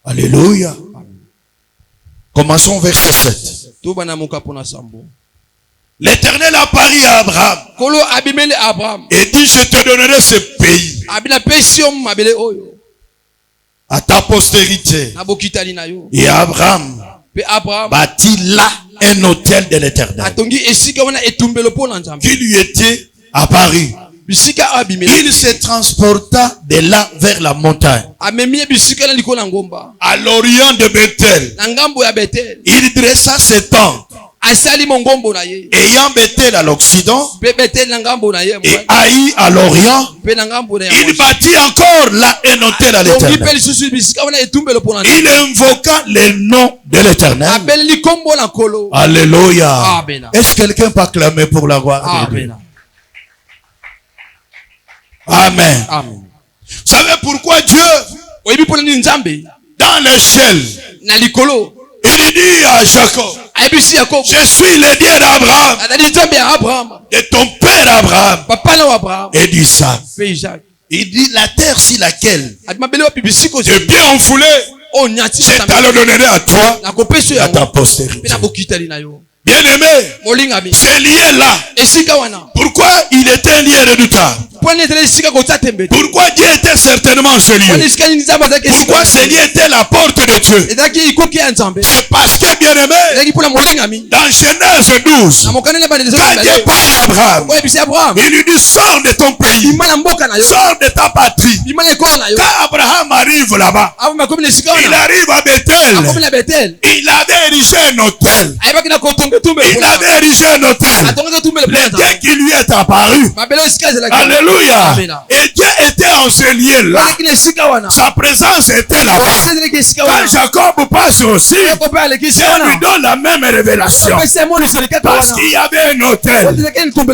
Alléluia. Commençons verset 7. L'Éternel apparut à Abraham et dit, je te donnerai ce pays à ta postérité. Et Abraham bâtit là un autel de l'Éternel qui lui était apparu. Il se transporta de là vers la montagne, à l'orient de Bethel. Il dressa ses tentes, ayant Bethel à l'occident et Haï à l'orient. Il bâtit encore là un autel à l'Éternel. Il invoqua le nom de l'Éternel. Alléluia. Est-ce que quelqu'un peut acclamer pour la gloire de Dieu? Amen. Amen. Vous savez pourquoi Dieu, dans l'échelle, il dit à Jacob, je suis le Dieu d'Abraham, de ton père Abraham et d'Isaac. Il dit la terre sur laquelle tu es bien enfoulé, je t'allais donner à toi, à ta postérité. Bien aimé, c'est lié là. Pourquoi il était un lieu redoutable? Pourquoi Dieu était certainement ce lieu? Pourquoi ce lieu était la porte de Dieu? C'est parce que, bien aimé, dans Genèse 12, quand Dieu parle à Abraham, il lui dit sors de ton pays, sors de ta patrie. Quand Abraham arrive là-bas, il arrive à Bethel, il avait érigé un hôtel. Il avait érigé un hôtel. Le Dieu qui lui est apparu. Alléluia. Et Dieu était en ce lieu-là. Sa présence était là-bas. Quand Jacob passe aussi, Dieu lui donne la même révélation. Parce qu'il y avait un hôtel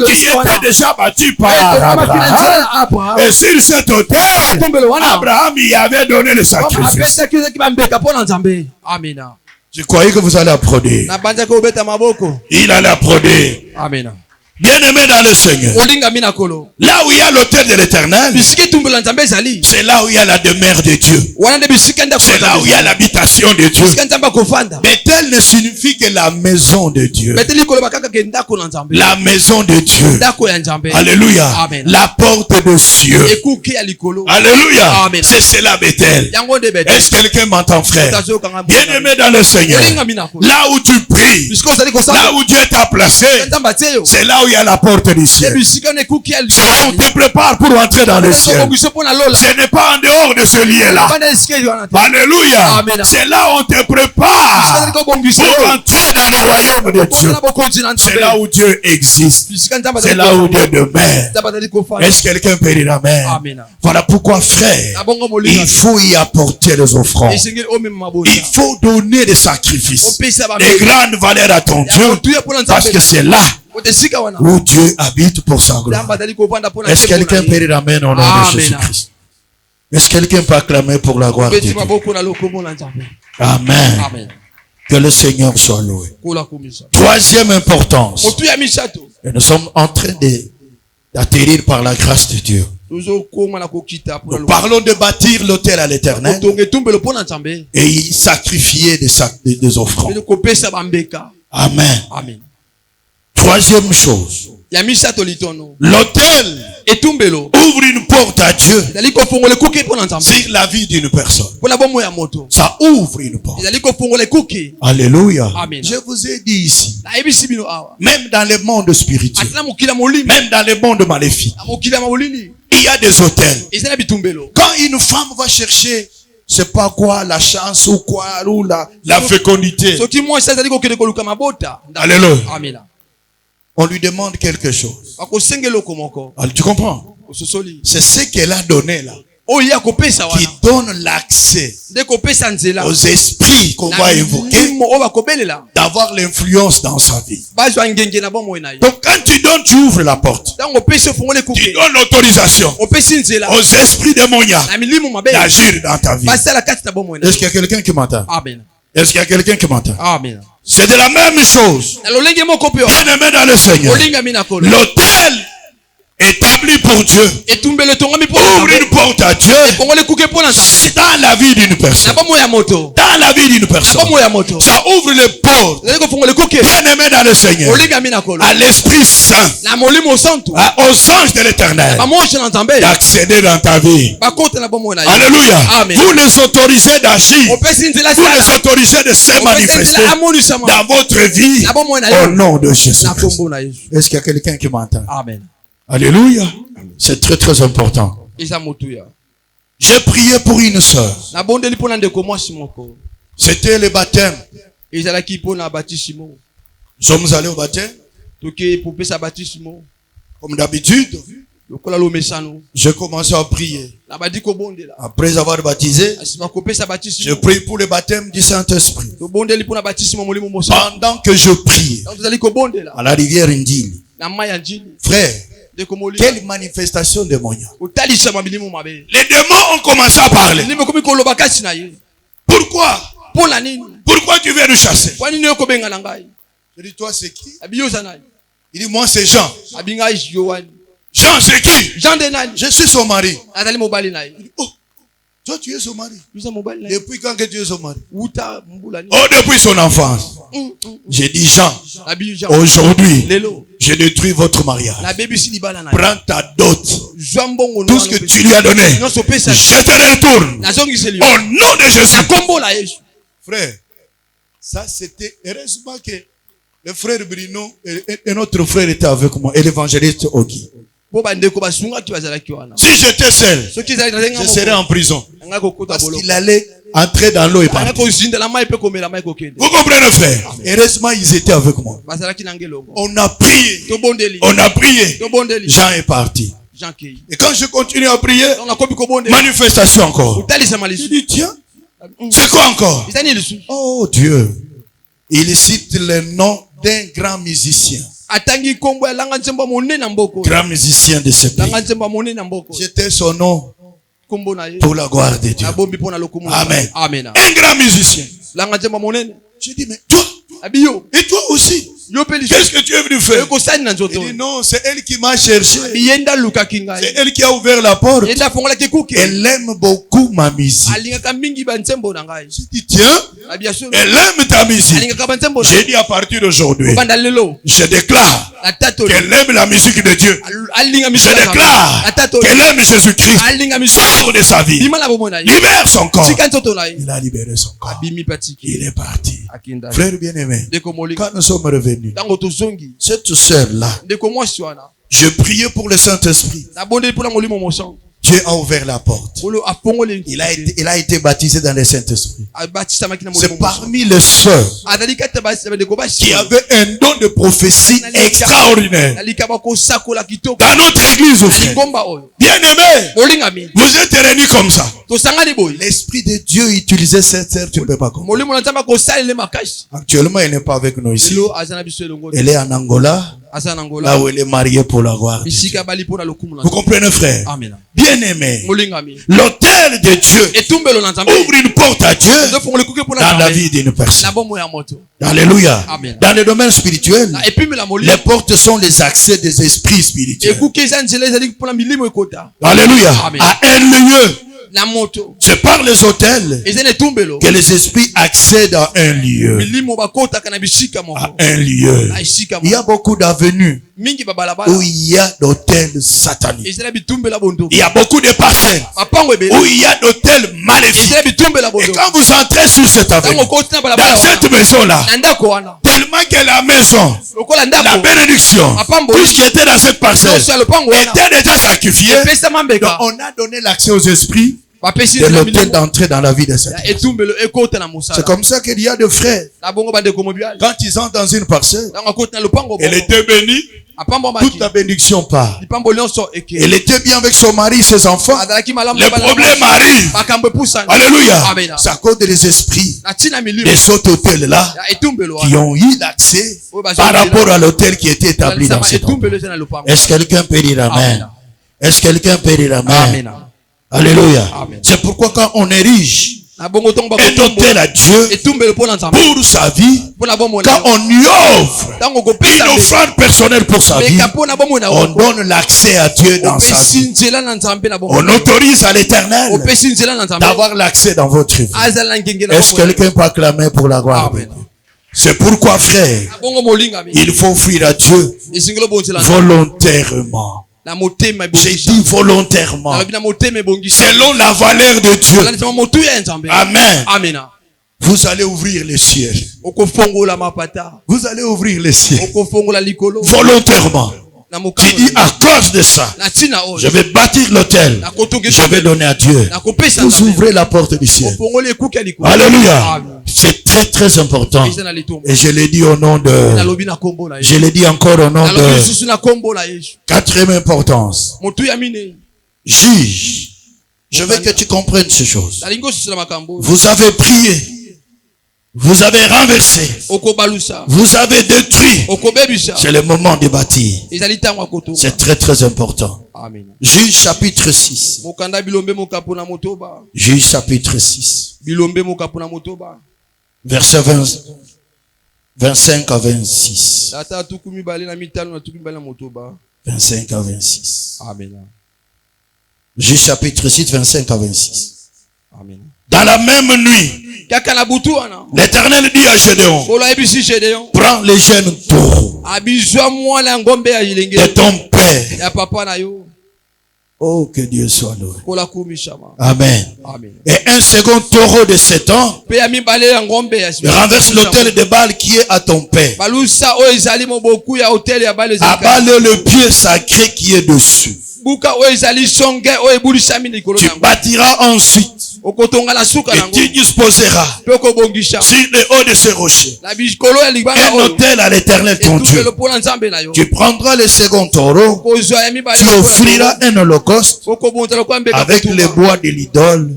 qui était déjà bâti par Abraham. Et sur cet hôtel, Abraham y avait donné le sacrifice. Je croyais que vous allez applaudir. Il allait applaudir. Amen. Bien-aimé dans le Seigneur, là où il y a l'autel de l'Éternel, c'est là où il y a la demeure de Dieu. C'est là où il y a l'habitation de Dieu. Bethel ne signifie que la maison de Dieu. La maison de Dieu. Alléluia. Amen. La porte de Dieu. Alléluia. Amen. C'est cela Bethel. Est-ce que quelqu'un m'entend, frère? Bien-aimé dans le Seigneur, là où tu pries, là où Dieu t'a placé, c'est là où il y a la porte du ciel. C'est là où tu te prépares pour entrer dans le ciel. Ce n'est pas en dehors de ce lieu-là. Alléluia. C'est là où on te prépare pour entrer dans le royaume de Dieu. C'est là où Dieu existe. C'est là où Dieu demeure. Est-ce que quelqu'un peut dire amen? Voilà pourquoi, frère, il faut y apporter les offrandes. Il faut donner des sacrifices, des grandes valeurs à ton Dieu, parce que c'est là où Dieu habite pour sa gloire. Est-ce que quelqu'un peut dire amen au nom de Jésus-Christ? Est-ce que quelqu'un peut acclamer pour la gloire de Dieu? Amen. Amen. Que le Seigneur soit loué. Troisième importance. Et nous sommes en train d'atterrir par la grâce de Dieu. Nous parlons de bâtir l'autel à l'Éternel et y sacrifier des offrandes. Amen. Amen. Troisième chose. L'autel ouvre une porte à Dieu sur la vie d'une personne. Ça ouvre une porte. Alléluia. Amen. Je vous ai dit ici, même dans le monde spirituel, même dans le monde maléfique, il y a des autels. Quand une femme va chercher, c'est pas quoi, la chance ou quoi, ou la fécondité. Alléluia. Amen. On lui demande quelque chose. Alors, tu comprends? C'est ce qu'elle a donné là, qui donne l'accès aux esprits qu'on va évoquer, d'avoir l'influence dans sa vie. Donc quand tu donnes, tu ouvres la porte. Tu donnes l'autorisation aux esprits démoniaques d'agir dans ta vie. Est-ce qu'il y a quelqu'un qui m'entend? Est-ce qu'il y a quelqu'un qui m'entend? Amen. C'est de la même chose. Bien-aimé dans le Seigneur, l'autel établi pour Dieu ouvre une porte à Dieu dans la vie d'une personne. Dans la vie d'une personne, ça ouvre les portes, bien-aimé dans le Seigneur, à l'Esprit Saint, aux anges de l'Éternel d'accéder dans ta vie. Alléluia. Vous les autorisez d'agir, vous les autorisez de se manifester dans votre vie au nom de Jésus-Christ. Est-ce qu'il y a quelqu'un qui m'entend? Amen. Alléluia. C'est très très important. J'ai prié pour une sœur. C'était le baptême. Nous sommes allés au baptême. Comme d'habitude, j'ai commencé à prier. Après avoir baptisé, je prie pour le baptême du Saint-Esprit. Pendant que je priais à la rivière Ndili, frère, quelle manifestation démoniaque. Les démons ont commencé à parler. Pourquoi? Pourquoi tu viens nous chasser? Je dis, toi c'est qui? Il dit, moi c'est Jean. Jean c'est qui? Je suis son mari. Il dit, oh, toi tu es son mari. Depuis quand que tu es son mari? Oh, depuis son enfance. J'ai dit, Jean, aujourd'hui je détruis votre mariage. Prends ta dot. Tout ce que tu lui as donné, je te retourne au nom de Jésus. Frère, ça c'était, heureusement que le frère Bruno et notre frère étaient avec moi et l'évangéliste Ogi. Si j'étais seul, je serais en prison. Parce qu'il allait entrer dans l'eau et partir. Vous comprenez, frère? Heureusement, ils étaient avec moi. On a prié. On a prié. Jean est parti. Et quand je continue à prier, manifestation encore. Je dis, tiens, c'est quoi encore? Oh Dieu. Il cite le nom d'un grand musicien. Grand musicien de ce pays. J'étais son nom pour la gloire de Dieu. Amen. Amen. Un grand musicien. Je dis, mais toi, et toi aussi, qu'est-ce que tu es venu faire? Il dit, non, c'est elle qui m'a cherché. C'est elle qui a ouvert la porte. Elle aime beaucoup ma musique. Je dis, tiens, elle aime ta musique. J'ai dit, à partir d'aujourd'hui, je déclare qu'elle aime la musique de Dieu. Je déclare qu'elle aime Jésus-Christ. Sors de sa vie. Libère son corps. Il a libéré son corps. Il est parti. Frère bien-aimé, quand nous sommes revenus, cette sœur-là, je priais pour le Saint-Esprit. Dieu a ouvert la porte. Il a été baptisé dans le Saint-Esprit. C'est parmi les sœurs qui avaient un don de prophétie extraordinaire. Dans notre église, frère. Bien-aimé, vous êtes réunis comme ça. L'Esprit de Dieu utilisait cette terre, tu ne peux pas comprendre. Actuellement, elle n'est pas avec nous ici. Elle est en Angola, là où elle est mariée pour la gloire de Dieu. Vous comprenez, frère? Bien-aimé, l'autel de Dieu ouvre une porte à Dieu dans la vie d'une personne. Alléluia. Dans le domaine spirituel, les portes sont les accès des esprits spirituels. Alléluia. À un lieu. C'est par les hôtels que les esprits accèdent à un lieu. À un lieu. Il y a beaucoup d'avenues où il y a d'hôtels sataniques. Il y a beaucoup de parcelles où il y a d'hôtels maléfiques. Et quand vous entrez sur cette avenue, dans cette maison-là, tellement que la maison, la bénédiction, tout ce qui était dans cette parcelle était déjà sacrifié, donc on a donné l'accès aux esprits de l'hôtel d'entrer dans la vie de cette personne. C'est comme ça qu'il y a des frères. Quand ils entrent dans une parcelle, elle était bénie. Toute la bénédiction part. Elle était bien avec son mari, ses enfants. Le problème arrive. Alléluia. C'est à cause des esprits de cet hôtel-là qui ont eu l'accès par rapport à l'hôtel qui était établi dans cet hôtel. Est-ce que quelqu'un peut dire Amen? Est-ce que quelqu'un peut dire Amen? Alléluia. C'est pourquoi quand on érige un hôtel à Dieu pour sa vie, quand on lui offre une offrande personnelle pour sa vie, on donne l'accès à Dieu dans sa vie. On autorise à l'Éternel d'avoir l'accès dans votre vie. Est-ce que quelqu'un peut acclamer pour la gloire de Dieu? C'est pourquoi, frère, il faut fuir à Dieu volontairement. J'ai dit volontairement. Selon la valeur de Dieu. Amen. Vous allez ouvrir les cieux. Vous allez ouvrir les cieux. Volontairement. J'ai dit à cause de ça, je vais bâtir l'autel. Je vais donner à Dieu. Vous ouvrez la porte du ciel. Alléluia. C'est très très important. Et je l'ai dit au nom de... Je l'ai dit encore au nom de... Quatrième importance. Juge. Je veux que tu comprennes ces choses. Vous avez prié. Vous avez renversé. Vous avez détruit. C'est le moment de bâtir. C'est très très important. Juge chapitre 6. Juge chapitre 6. Verset 25 à 26. 25 à 26. Juge chapitre 6, 25 à 26. Dans la même nuit, l'Éternel dit à Gédéon, prends les jeunes taureaux de ton père. Oh, que Dieu soit loué. Amen. Et un second taureau de 7 ans renverse l'autel de Baal qui est à ton père. Abale le pied sacré qui est dessus. Tu bâtiras ensuite et tu disposeras sur le haut de ce rocher un autel à l'Éternel ton Dieu. Tu prendras le second taureau, tu offriras un holocauste avec les bois de l'idole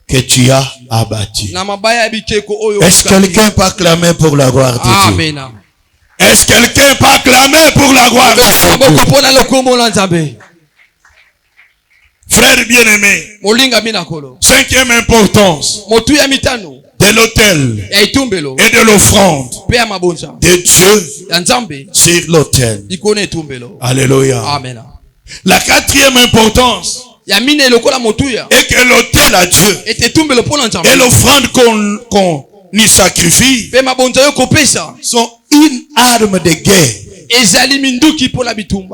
que tu as abattu. Est-ce que quelqu'un peut acclamer pour la gloire de Dieu? Est-ce que quelqu'un peut acclamer pour la gloire de Dieu? Frère bien-aimé, cinquième importance de l'autel et de l'offrande de Dieu sur l'autel. Alléluia. La quatrième importance est que l'autel à Dieu et l'offrande qu'on y sacrifie sont une arme de guerre.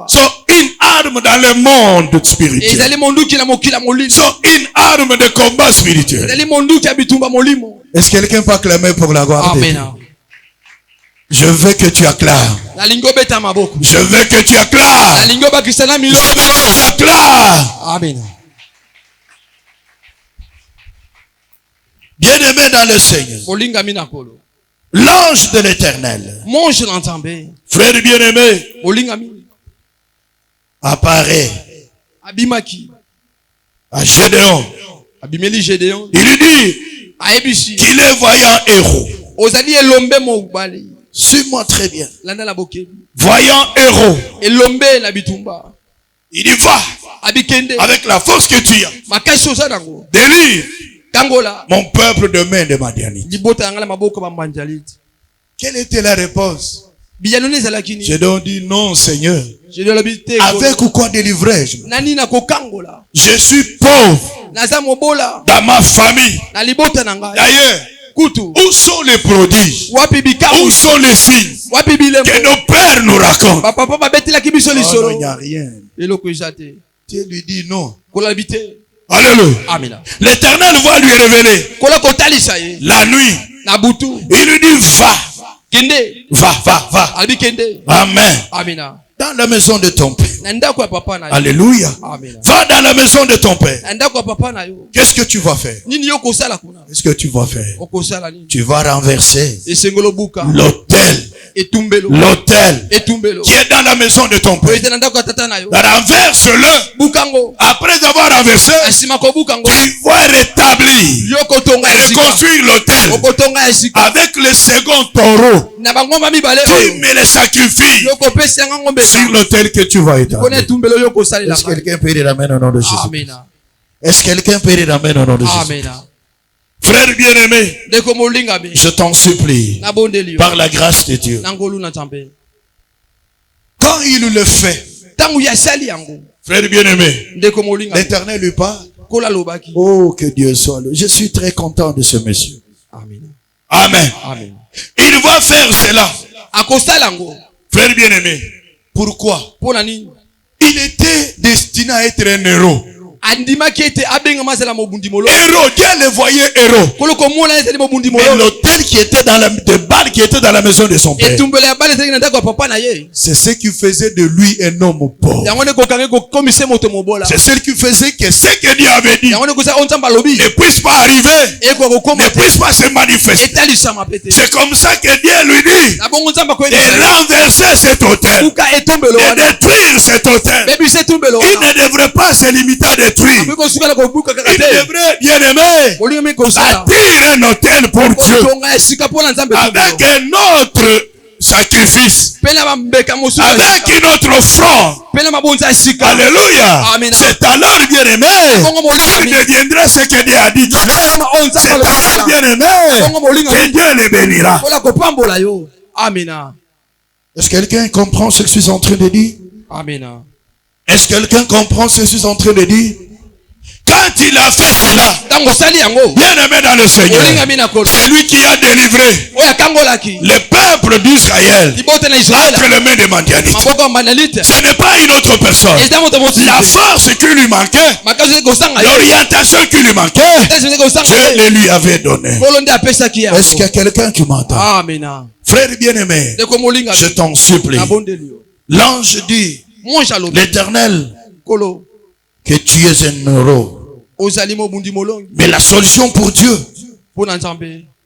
Sont une arme dans le monde spirituel. Sont une arme de combat spirituel. Est-ce que quelqu'un peut acclamer pour la gloire de Dieu? Je veux que tu acclames. Je veux que tu acclames. Je veux que tu acclames. Amen. Bien-aimé dans le Seigneur, l'ange de l'Éternel, frère bien-aimé, apparaît à Gédéon Il lui dit qu'il est voyant héros. Suis-moi très bien. Voyant héros. Il y va avec la force que tu as. Délire. Mon peuple de main de Madianite. Quelle était la réponse? J'ai donc dit non, Seigneur. Avec ou quoi délivrais-je? Je suis pauvre dans ma famille. D'ailleurs, où sont les prodiges? Où sont les signes que nos pères nous racontent? Oh, il n'y a rien. Dieu lui dit non. Alléluia. L'Éternel va lui révéler la nuit. Il lui dit va. Amen. Dans la maison de ton père. Alléluia. Va dans la maison de ton père. Qu'est-ce que tu vas faire? Qu'est-ce que tu vas faire? Tu vas renverser l'autel. L'autel qui est dans la maison de ton père. Renverse-le. Après avoir renversé, tu vas rétablir et reconstruire l'autel avec le second taureau. Tu mets les sacrifices sur l'autel que tu vas établir. Est-ce que quelqu'un peut dire amen au nom de Jésus? Est-ce que quelqu'un peut dire amen au nom de Jésus? Frère bien-aimé, je t'en supplie, par la grâce de Dieu, quand il le fait, frère bien-aimé, l'Éternel lui parle. Oh, que Dieu soit loué. Je suis très content de ce monsieur. Amen. Il va faire cela. Frère bien-aimé, pourquoi? Il était destiné à être un héros. Héros, Dieu le voyait héros. Mais l'autel qui était dans de balles qui était dans la maison de son père, c'est ce qui faisait de lui un homme pauvre. C'est ce qui faisait que ce que Dieu avait dit ne puisse pas arriver, ne puisse pas se manifester. C'est comme ça que Dieu lui dit de renverser cet autel, de détruire cet autel. Il ne devrait pas se limiter à détruire. Il devrait, bien aimé, bâtir un autel pour Dieu avec un autre sacrifice, avec une autre offrande. Alléluia. C'est alors, bien aimé, il deviendra ce que Dieu a dit. C'est alors, bien aimé, que Dieu le bénira. Est-ce que quelqu'un comprend ce que je suis en train de dire? Est-ce que quelqu'un comprend ce que je suis en train de dire? Quand il a fait cela, bien aimé dans le Seigneur, c'est lui qui a délivré le peuple d'Israël entre les mains des Madianites. Ce n'est pas une autre personne. La force qui lui manquait, l'orientation qui lui manquait, Dieu le lui avait donné. Est-ce qu'il y a quelqu'un qui m'entend? Frère bien-aimé, je t'en supplie. L'ange dit, l'Éternel, que tu es un héros. Mais la solution pour Dieu,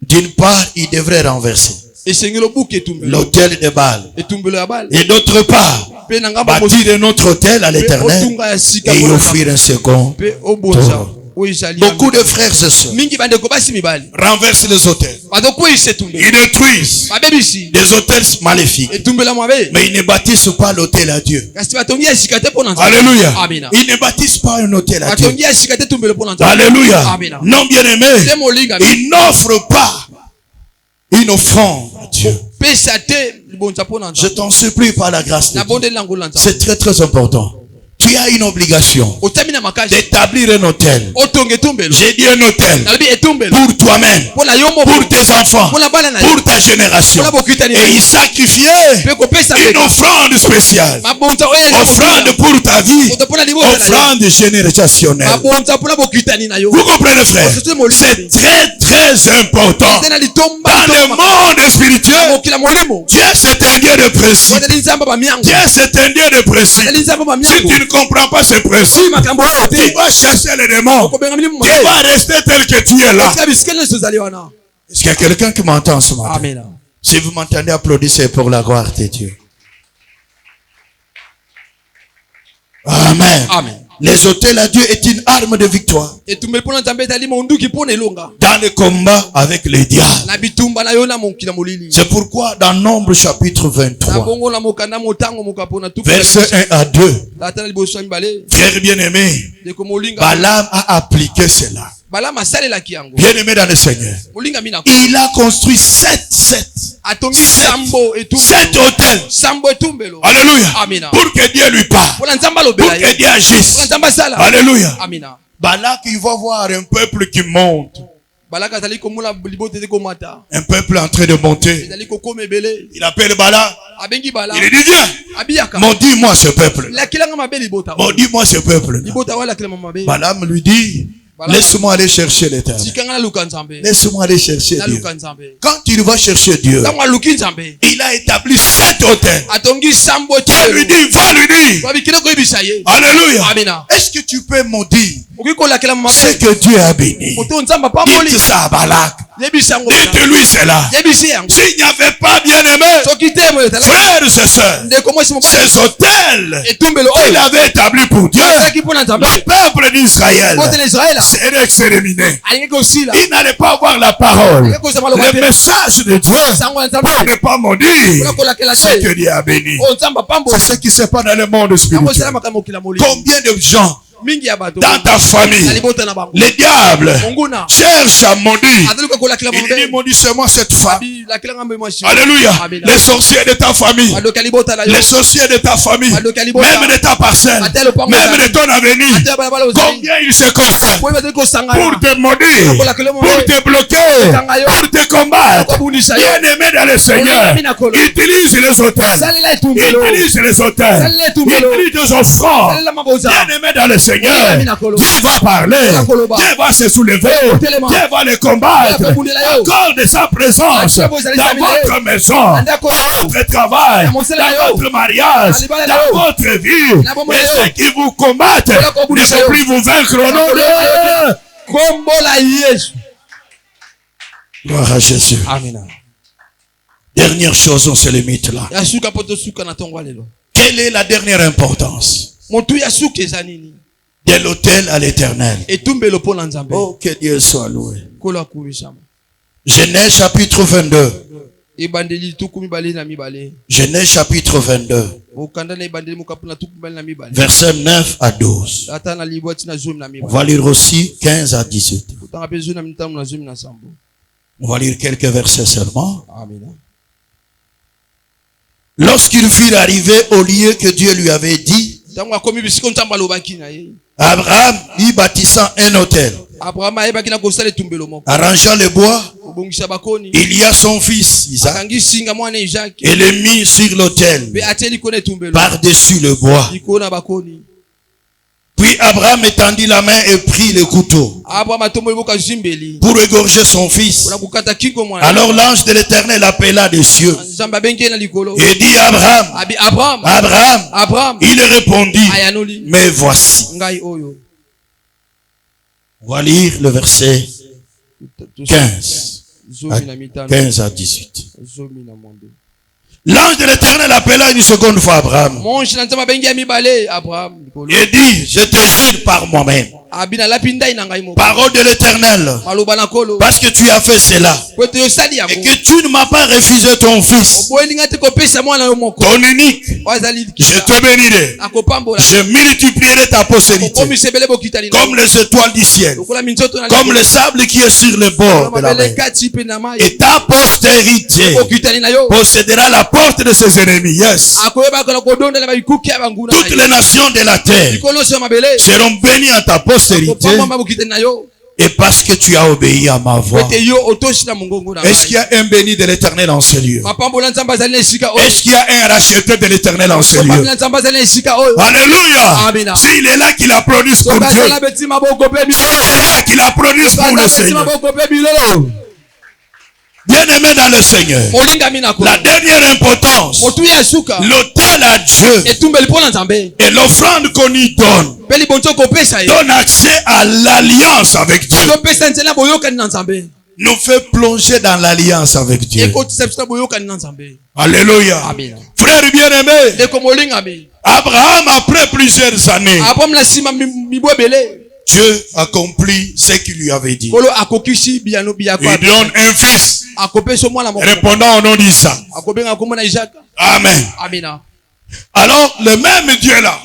d'une part, il devrait renverser l'autel de Baal. Et d'autre part, bâtir un autre autel à l'Éternel et y offrir un second taureau. Beaucoup de frères et sœurs renversent les autels. Ils détruisent des autels maléfiques. Mais ils ne bâtissent pas l'autel à Dieu. Alléluia. Ils ne bâtissent pas un autel à Dieu. Alléluia. Non, bien aimé, ils n'offrent pas une offrande à Dieu. Je t'en supplie par la grâce de Dieu. C'est très très important. Tu as une obligation d'établir un hôtel. J'ai dit un hôtel pour toi-même, pour tes enfants, pour ta génération. Et y sacrifier une offrande spéciale. Offrande pour ta vie. Offrande générationnelle. Vous comprenez, frère? C'est très très important. Dans le monde spirituel, Dieu c'est un Dieu de principe. Dieu c'est un Dieu de principe. Si tu ne comprends pas ce principe, tu vas chasser les démons. Tu vas rester tel que tu es là. Est-ce qu'il y a quelqu'un qui m'entend ce matin? Si vous m'entendez, applaudissez pour la gloire de Dieu. Amen. Les autels à Dieu est une arme de victoire dans le combat avec les diables. C'est pourquoi dans Nombre chapitre 23, verset 1 à 2, frère bien-aimé, Balaam a appliqué cela. Bien-aimé dans le Seigneur, il a construit 7 hôtels. Alléluia. Pour que Dieu lui parle, pour que Dieu agisse. Alléluua. Balak, il va voir un peuple qui monte. Un peuple en train de monter. Il appelle Balak. Il lui dit, viens, maudis-moi ce peuple. Maudis-moi ce peuple. Balaam lui dit, laisse-moi aller chercher l'Éternel. Laisse-moi aller chercher Dieu. Quand il va chercher Dieu, il a établi 7 hôtels. Dieu lui dit, va lui dire. Alléluia. Est-ce que tu peux maudire ce que Dieu a béni? Dites ça à Balak. Dites-lui cela. S'il n'y avait pas bien aimé, frères et sœurs, ces hôtels qu'il avait établis pour Dieu, le peuple d'Israël serait exterminé. Il n'allait pas avoir la parole, le message de Dieu pour ne pas maudire ce que Dieu a béni. C'est ce qui se passe dans le monde spirituel. Combien de gens dans ta famille, les diables cherchent à maudire. Il dit, maudissez-moi cette femme. Alléluia. Les sorciers de ta famille, les sorciers de ta famille, même de ta parcelle, même de ton avenir, combien ils se concentrent pour te maudire, pour te bloquer, pour te combattre. Bien-aimé dans le Seigneur, utilise les hôtels, utilise les hôtels, utilise les offrandes. Bien-aimé dans le Seigneur, Dieu va parler, Dieu va se soulever, Dieu va les combattre. Encore de sa présence dans votre maison, dans votre travail, dans votre mariage, dans votre vie. Et ceux qui vous combattent ne vont plus vous vaincre au nom de Jésus. Gloire à Jésus. Dernière chose, on se limite là. Quelle est la dernière importance de l'autel à l'Éternel? Oh, que Dieu soit loué. Genèse chapitre 22. Genèse chapitre 22. Versets 9 à 12. On va lire aussi 15 à 18. On va lire quelques versets seulement. Lorsqu'ils furent arrivés au lieu que Dieu lui avait dit, Abraham y bâtissant un autel, arrangeant le bois, il y a son fils Isaac et le mit sur l'autel par-dessus le bois. Puis Abraham étendit la main et prit le couteau pour égorger son fils. Alors l'ange de l'Éternel appela des cieux et dit Abraham, Abraham. Il répondit, mais voici. On va lire le verset 15 à 18. L'ange de l'Éternel appela une seconde fois Abraham et dit, je te jure par moi-même, parole de l'Éternel, parce que tu as fait cela et que tu ne m'as pas refusé ton fils, ton unique, je te bénirai, je multiplierai ta postérité comme les étoiles du ciel, comme le sable qui est sur le bord de la mer, et ta postérité possédera la porte de ses ennemis. Yes. Toutes les nations de la terre seront bénies en ta postérité, et parce que tu as obéi à ma voix. Est-ce qu'il y a un béni de l'Éternel en ce lieu? Est-ce qu'il y a un racheté de l'Éternel en ce lieu? Alléluia. S'il est là, qu'il applaudisse pour Dieu. S'il est là, qu'il applaudisse pour le Seigneur. Bien-aimé dans le Seigneur, la dernière importance, l'autel à Dieu et l'offrande qu'on y donne accès à l'alliance avec Dieu, nous fait plonger dans l'alliance avec Dieu. Alléluia. Frère bien-aimé, Abraham, après plusieurs années, Dieu accomplit ce qu'il lui avait dit. Il donne un fils, répondant au nom d'Isaac. Amen. Alors, le même Dieu là,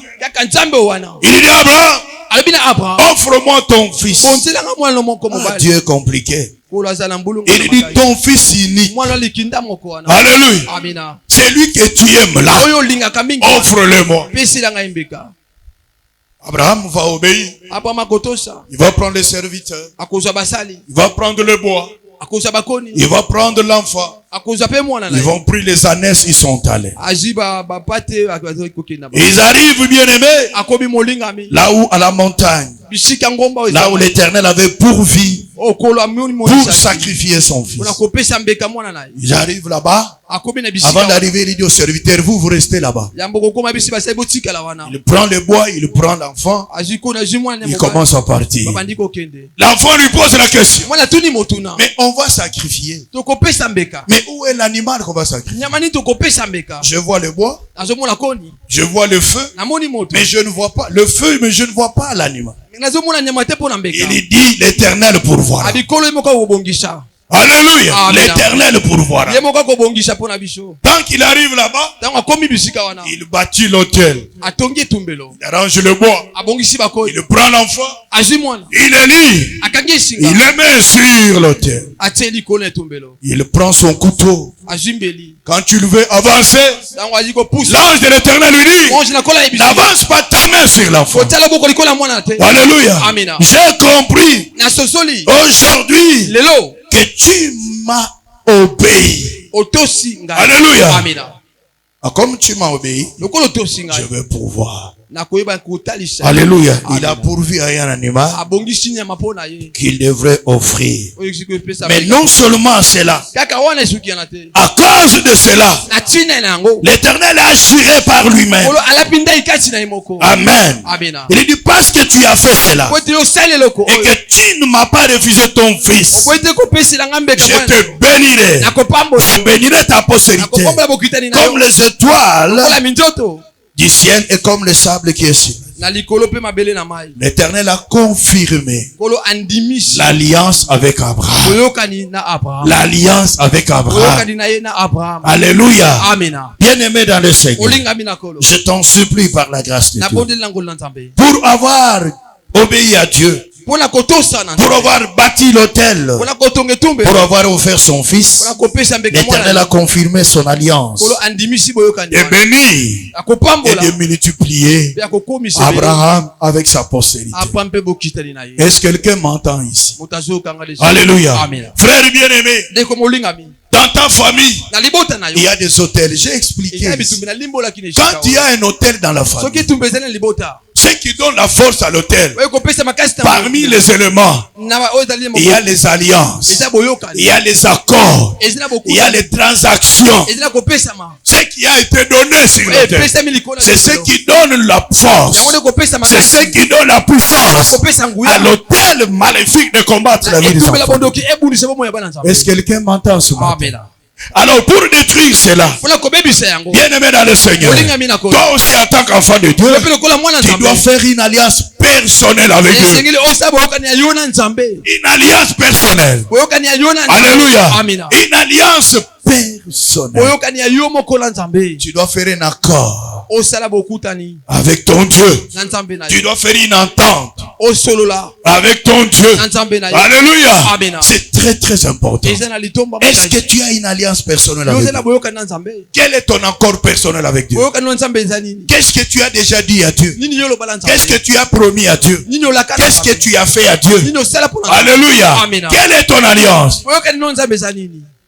il dit à Abraham, offre-moi ton fils. Dieu est compliqué. Il dit ton fils unique. Alléluia. C'est lui que tu aimes là. Offre-le-moi. Abraham va obéir. Il va prendre les serviteurs. Il va prendre le bois. Il va prendre l'enfant. Ils vont prendre les ânesses, ils sont allés. Ils arrivent, bien aimés, là où à la montagne, là où l'Éternel avait pourvu pour sacrifier son fils. Ils arrivent là-bas. Avant d'arriver, il dit aux serviteurs, vous restez là-bas. Il prend le bois, il prend l'enfant. Il commence à partir. L'enfant lui pose la question. Mais on va sacrifier. Mais où est l'animal qu'on va sacrifier? Je vois le bois. Je vois le feu. Mais je ne vois pas le feu, mais je ne vois pas l'animal. Il dit l'Éternel pourvoira. Alléluia. L'Éternel pourvoira. Tant qu'il arrive là-bas, il bâtit l'autel. Il arrange le bois. Il prend l'enfant. Il le lit. Il le met sur l'autel. Il prend son couteau. Quand tu le veux avancer, l'ange de l'Éternel lui dit, n'avance pas ta main sur l'enfant. Alléluia. J'ai compris aujourd'hui que tu m'as obéi. Alléluia. Comme tu m'as obéi, je vais pouvoir. Alléluia. Il a pourvu à un animal qu'il devrait offrir. Mais non seulement cela, à cause de cela, l'Éternel a juré par lui-même. Amen. Il dit parce que tu as fait cela et que tu ne m'as pas refusé ton fils, je te bénirai. Je bénirai ta postérité comme les étoiles du ciel et comme le sable qui est sur. L'Éternel a confirmé l'alliance avec Abraham. L'alliance avec Abraham. Alléluia. Bien-aimé dans le Seigneur, je t'en supplie par la grâce de Dieu, pour avoir obéi à Dieu, pour avoir bâti l'autel, pour avoir offert son fils, l'Éternel a confirmé son alliance de bénir et de multiplier Abraham avec sa postérité. Est-ce que quelqu'un m'entend ici? Alléluia. Frère bien-aimé, dans ta famille, il y a des hôtels. J'ai expliqué. Quand il y a un hôtel dans la famille, ce qui donne la force à l'hôtel, parmi les éléments, il y a les alliances, il y a les accords, il y a les transactions. Ce qui a été donné sur l'autel, c'est ce qui donne la force, c'est ce qui donne la puissance à l'autel maléfique de combattre la vie des enfants. Est-ce que quelqu'un m'entend ce matin? Alors pour détruire cela, bien-aimé dans le Seigneur, toi aussi en tant qu'enfant de Dieu, tu dois faire une alliance personnelle avec Dieu. Une alliance personnelle. Alléluia. Une alliance personnelle. Tu dois faire un accord avec ton Dieu. Tu dois faire une entente avec ton Dieu. Alléluia. C'est très très important. Est-ce que tu as une alliance personnelle avec Dieu? Quel est ton accord personnel avec Dieu? Qu'est-ce que tu as déjà dit à Dieu? Qu'est-ce que tu as promis à Dieu? Qu'est-ce que tu as fait à Dieu? Alléluia. Quelle est ton alliance?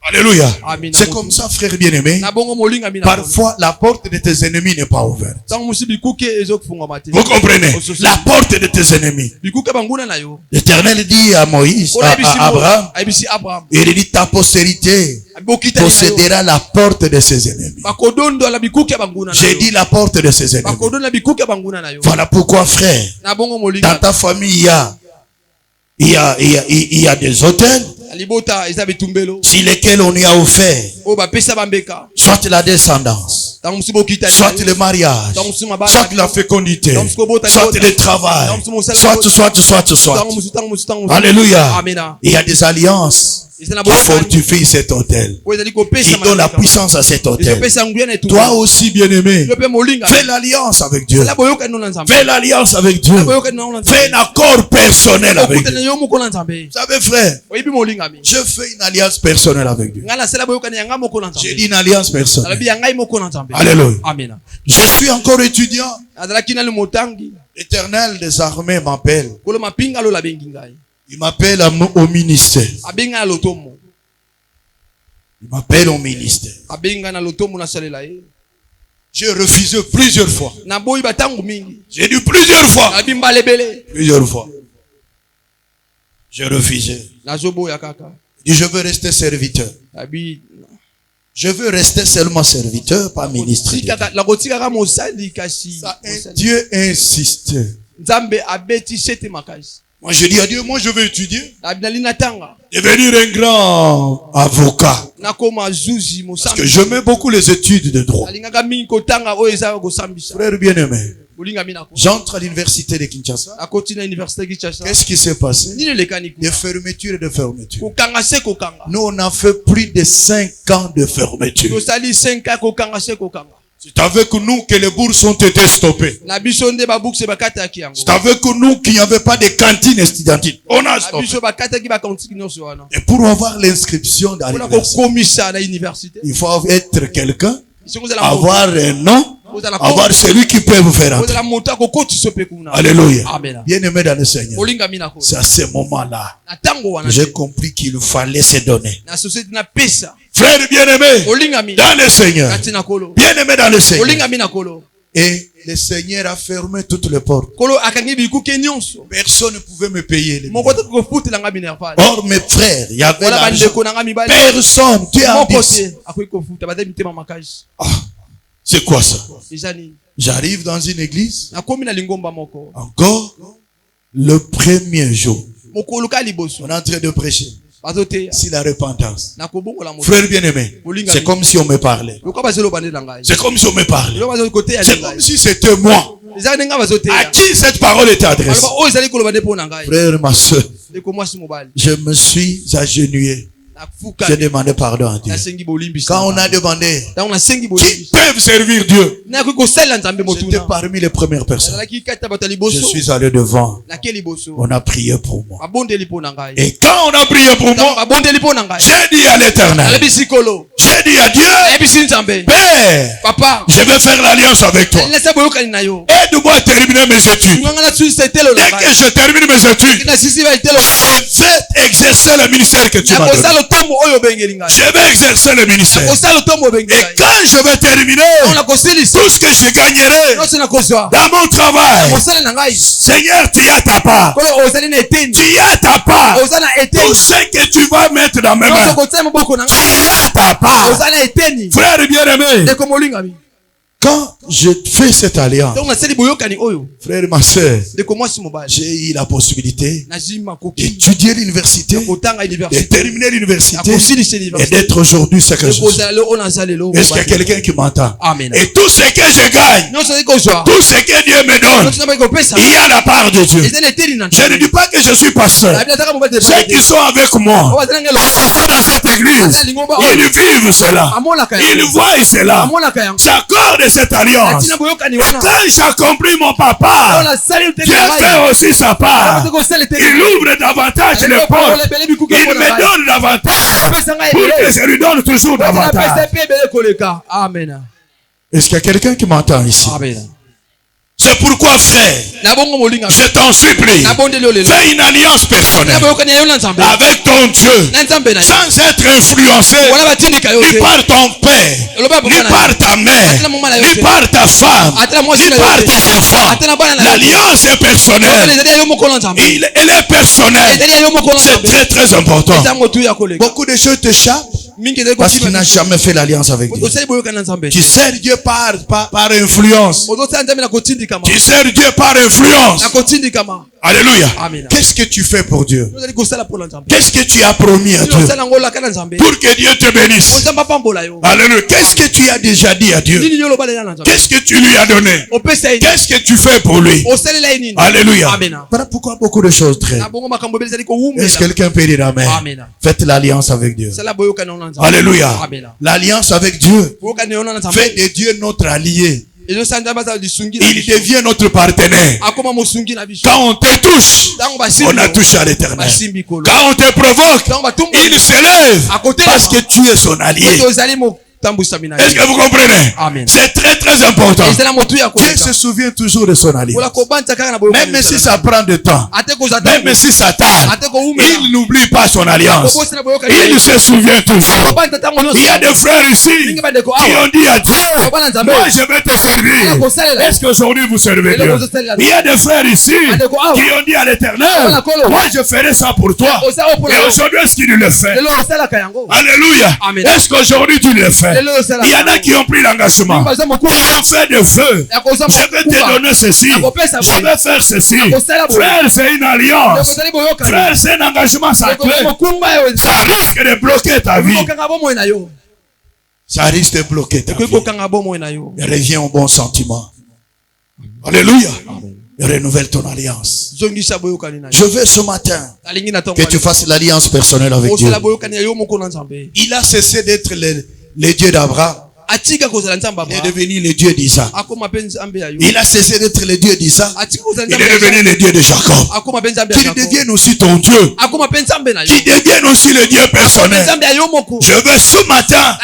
Alléluia. C'est comme ça, frère bien-aimé. Parfois, la porte de tes ennemis n'est pas ouverte. Vous comprenez? La porte de tes ennemis. L'Éternel dit à Moïse, à Abraham, il dit ta postérité possédera la porte de ses ennemis. J'ai dit la porte de ses ennemis. Voilà pourquoi, frère, dans ta famille, il y a des hôtels sur lesquels on y a offert soit la descendance, soit le mariage, soit la fécondité, soit le travail, soit. Alléluia. Il y a des alliances qui fortifient cet hôtel, qui donnent la puissance à cet hôtel. Toi aussi, bien-aimé, fais l'alliance avec Dieu. Fais l'alliance avec Dieu. Fais un accord personnel avec Dieu. Vous savez, frère, je fais une alliance personnelle avec Dieu. J'ai dit une alliance personnelle. Alléluia. Je suis encore étudiant. L'Éternel des armées m'appelle. Il m'appelle au ministère. Il m'appelle au ministère. J'ai refusé plusieurs fois. J'ai dit plusieurs fois. Plusieurs fois. J'ai refusé. Et je veux rester serviteur. Je veux rester seulement serviteur, pas ministre. Dieu insiste. Moi, je dis à Dieu, moi, je veux étudier. Devenir un grand avocat. Parce que je mets beaucoup les études de droit. Frère bien-aimé, j'entre à l'université de Kinshasa. Qu'est-ce qui s'est passé? Des fermetures et de fermetures. Nous, on a fait plus de 5 ans de fermeture. C'est avec nous que les bourses ont été stoppées. C'est avec nous qu'il n'y avait pas de cantine estudiantine. On a stoppé. Et pour avoir l'inscription dans l'université, il faut être quelqu'un, avoir un nom, avoir celui qui peut vous faire entrer. Alléluia. Bien-aimé dans le Seigneur, c'est à ce moment-là que j'ai compris qu'il fallait se donner. Frère bien-aimé dans le Seigneur, bien-aimé dans le Seigneur, et le Seigneur a fermé toutes les portes. Personne ne pouvait me payer. Or mes frères, il y avait l'argent. Personne. Tu es en c'est quoi ça? J'arrive dans une église. Encore le premier jour, on est en train de prêcher. C'est la repentance. Frère bien-aimé, c'est comme si on me parlait. C'est comme si on me parlait. C'est comme si c'était moi à qui cette parole était adressée. Frère, ma soeur, je me suis agenouillé. J'ai demandé pardon à Dieu. Quand on a demandé qui peuvent servir Dieu, j'étais parmi les premières personnes. Je suis allé devant. On a prié pour moi. Et quand on a prié pour moi, j'ai dit à l'Éternel, j'ai dit à Dieu, Père, Papa, je vais faire l'alliance avec toi. Aide-moi à terminer mes études. Dès que je termine mes études, je vais exercer le ministère que tu m'as donné. Je vais exercer le ministère. Et quand je vais terminer, tout ce que je gagnerai dans mon travail, Seigneur, tu as ta part. Tu as ta part. Tout ce que tu vas mettre dans mes mains, tu as ta part. Frère bien-aimé, quand je fais cette alliance, frère et ma soeur, j'ai eu la possibilité d'étudier l'université, de terminer l'université et d'être aujourd'hui ce que je suis. Est-ce qu'il y a quelqu'un qui m'entend? Et tout ce que je gagne, tout ce que Dieu me donne, il y a la part de Dieu. Je ne dis pas que je suis pasteur. Ceux qui sont avec moi, parfois dans cette église, ils vivent cela. Ils voient cela. J'accorde cette alliance. Et quand j'accomplis mon papa, Dieu fait aussi sa part. Il ouvre davantage les portes. Il me donne davantage pour que je lui donne toujours davantage. Amen. Est-ce qu'il y a quelqu'un qui m'entend ici? Amen. C'est pourquoi, frère, je t'en supplie, fais une alliance personnelle avec ton Dieu, sans être influencé ni par ton père, ni par ta mère, ni par ta femme, ni par tes enfants. L'alliance est personnelle. Elle est personnelle. C'est très très important. Beaucoup de choses t'échappent parce qu'il n'a jamais fait l'alliance avec Dieu. Tu sers Dieu par influence. Tu sers Dieu par influence. Alléluia. Qu'est-ce que tu fais pour Dieu? Qu'est-ce que tu as promis à Dieu? Pour que Dieu te bénisse. Alléluia. Qu'est-ce que tu as déjà dit à Dieu? Qu'est-ce que tu lui as donné? Qu'est-ce que tu fais pour lui? Alléluia. Voilà pourquoi beaucoup de choses traînent. Est-ce que quelqu'un peut dire amen? Faites l'alliance avec Dieu. Alléluia. L'alliance avec Dieu fait de Dieu notre allié. Il devient notre partenaire. Quand on te touche, on a touché à l'Éternel. Quand on te provoque, il s'élève parce que tu es son allié. Est-ce que vous comprenez? C'est très très important. Dieu se souvient toujours de son allié. Même si ça prend du temps, même si ça tarde, il n'oublie pas son alliance. Il se souvient toujours. Il y a des frères ici qui ont dit à Dieu, moi je vais te servir. Est-ce qu'aujourd'hui vous servez Dieu? Il y a des frères ici qui ont dit à l'Éternel, moi je ferai ça pour toi. Et aujourd'hui est-ce qu'il le fait? Alléluia. Est-ce qu'aujourd'hui tu le fais? Il y en a qui ont pris l'engagement. Ils ont fait des vœux. Je vais te donner ceci. Je vais faire ceci. Frère, c'est une alliance. Frère, c'est un engagement sacré. Ça risque de bloquer ta vie. Ça risque de bloquer ta vie. Reviens au bon sentiment. Alléluia. Renouvelle ton alliance. Je veux ce matin que tu fasses l'alliance personnelle avec Dieu. Il a cessé d'être le Dieu d'Abraham. Il est devenu le Dieu d'Isaac. Il a cessé d'être le Dieu d'Isaac. Il est devenu le Dieu de Jacob. Qu'il devienne aussi ton Dieu. Qu'il devienne aussi le Dieu personnel. Je veux ce matin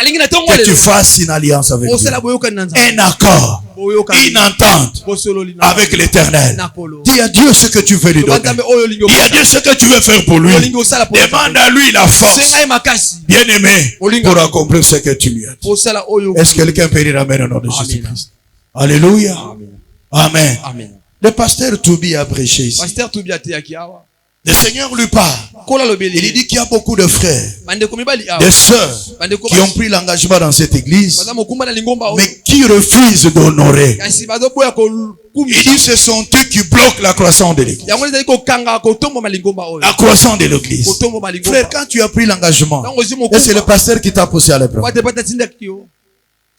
que tu fasses une alliance avec Dieu. Un accord. Une entente avec l'Éternel. Dis à Dieu ce que tu veux lui donner. Dis à Dieu ce que tu veux faire pour lui. Demande à lui la force, bien aimé, pour accomplir ce que tu lui as dit. Est-ce que quelqu'un peut dire amen au nom de Jésus-Christ? Alléluia. Amen. Le pasteur Toubi a prêché ici. Le Seigneur lui parle. Il dit qu'il y a beaucoup de frères, des sœurs qui ont pris l'engagement dans cette église, mais qui refusent d'honorer. Il dit ce sont eux qui bloquent la croissance de l'église. La croissance de l'église. Frère, quand tu as pris l'engagement, c'est le pasteur qui t'a poussé à l'épreuve.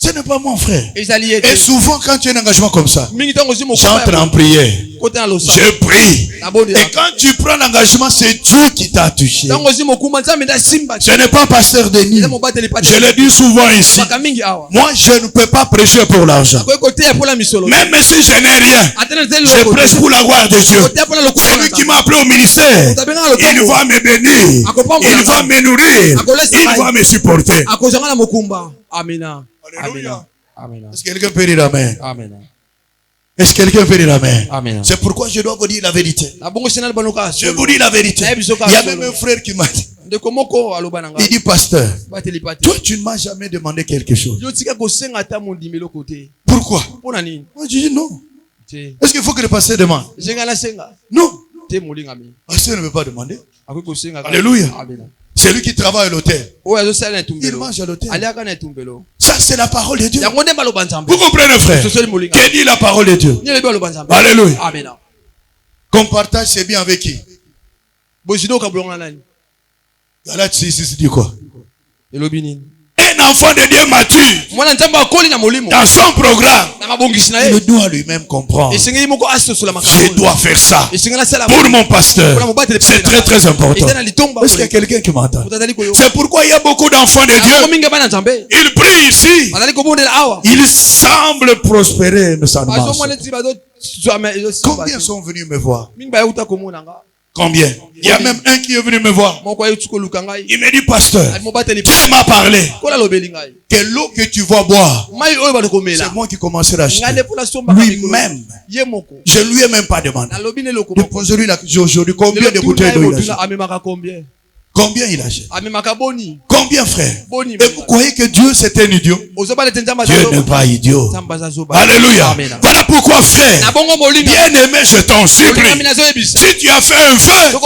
Ce n'est pas mon frère. Et souvent quand tu as un engagement comme ça, j'entre en prière. Je prie. Et quand tu prends l'engagement, c'est Dieu qui t'a touché. Ce n'est pas pasteur Denis. Je le dis souvent ici. Moi, je ne peux pas prêcher pour l'argent. Même si je n'ai rien, je prêche pour la gloire de Dieu. Celui qui m'a appelé au ministère, il va me bénir. Il va me nourrir. Il va me supporter. Alléluia. Est-ce que quelqu'un peut dire amen? Est-ce que quelqu'un peut dire amen? C'est pourquoi je dois vous dire la vérité. Je vous dis la vérité. Il y a même un frère qui m'a dit, il dit, pasteur, toi tu ne m'as jamais demandé quelque chose. Pourquoi? Moi je dis non. Est-ce qu'il faut que le pasteur demande? Non. Le pasteur ne veut pas demander. Alléluia. C'est lui qui travaille à l'hôtel. Il mange à l'hôtel. Ça, c'est la parole de Dieu. Vous comprenez, frère? Qui dit la parole de Dieu? Alléluia. Qu'on partage, c'est bien avec qui? Galates 6 dit quoi? Un enfant de Dieu mature, dans son programme, il doit lui-même comprendre. Je dois faire ça pour mon pasteur. C'est très très important. Est-ce qu'il y a quelqu'un qui m'entend? C'est pourquoi il y a beaucoup d'enfants de Dieu. Ils prient ici. Ils semblent prospérer, mais ça ne marche pas. Combien sont venus me voir? Combien? Il y a même un qui est venu me voir. Il me dit, pasteur, Dieu m'a parlé que l'eau que tu vas boire, c'est moi qui commencerai à acheter. Lui-même, je lui ai même pas demandé. Déposez-lui aujourd'hui combien de bouteilles d'eau il achète? Combien il achète? Combien, frère? Et vous croyez que Dieu c'est un idiot? Dieu n'est pas idiot. Alléluia. Voilà pourquoi, frère, bien aimé, je t'en supplie. Si tu as fait un vœu,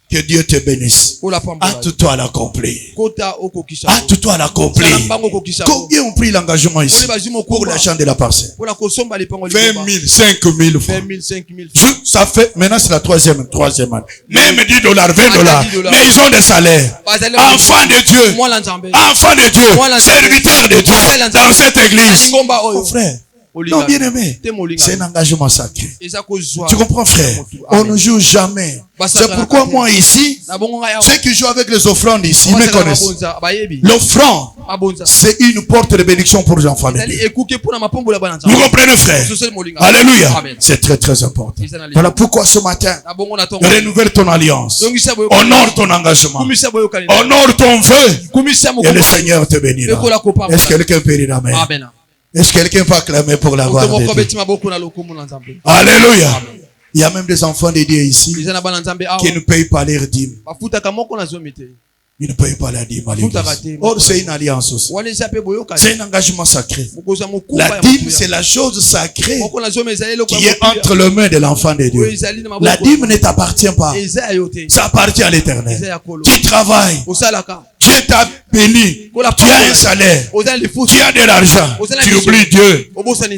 Que Dieu te bénisse. Hâte-toi à l'accomplir. Hâte-toi à l'accomplir. Combien ont pris l'engagement ici pour l'achat de la parcelle? 20 000, 5 000 francs. Ça fait, maintenant c'est la troisième année. Même $10, $20. Mais ils ont des salaires. Enfants de Dieu, serviteurs de Dieu dans cette église. Mon frère. Non, bien aimé, c'est un engagement sacré. Tu comprends, frère? On ne joue jamais. C'est pourquoi moi ici, ceux qui jouent avec les offrandes ici, ils me connaissent. L'offrande, c'est une porte de bénédiction pour les enfants de Dieu. Vous comprenez, frère? Alléluia. C'est très très important. Voilà pourquoi ce matin, renouvelle ton alliance. Honore ton engagement. Honore ton vœu. Et le Seigneur te bénira. Est-ce que quelqu'un peut dire amen? Est-ce que quelqu'un peut acclamer pour la gloire de Dieu? Alléluia. Il y a même des enfants de Dieu ici qui ne payent pas leurs dîmes. Ils ne payent pas la dîme à l'église. Or, c'est une alliance aussi. C'est un engagement sacré. La dîme, c'est la chose sacrée qui est entre les mains de l'enfant de Dieu. La dîme ne t'appartient pas. Ça appartient à l'Éternel. Tu travailles. Dieu t'a béni. Tu as un salaire. Tu as de l'argent. Tu oublies Dieu.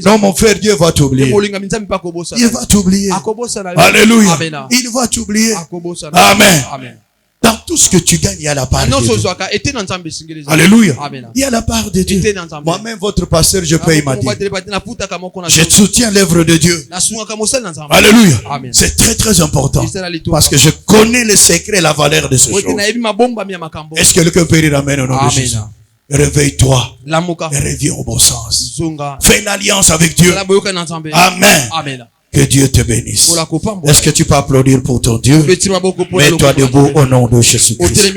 Non, mon frère, Dieu va t'oublier. Il va t'oublier. Alléluia. Il va t'oublier. Amen. Dans tout ce que tu gagnes, il y a la part de Dieu. Alléluia. Il y a la part de Dieu. Moi-même, votre pasteur, je paye ma dîme. Je soutiens l'œuvre de Dieu. Alléluia. C'est très très important. Parce que je connais le secret et la valeur de ce choses. Est-ce que quelqu'un peut dire amen au nom de Jésus? Réveille-toi et reviens au bon sens. Fais une alliance avec Dieu. Amen. Que Dieu te bénisse. Est-ce que tu peux applaudir pour ton Dieu? Mets-toi debout au nom de Jésus-Christ.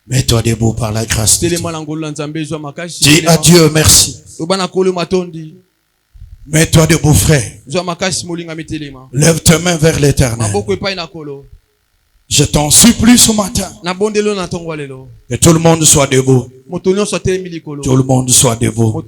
Mets-toi debout par la grâce de Dieu. Dis à Dieu merci. Mets-toi debout, frère. Lève tes mains vers l'Éternel. Je t'en supplie ce matin. Que tout le monde soit debout. Tout le monde soit debout.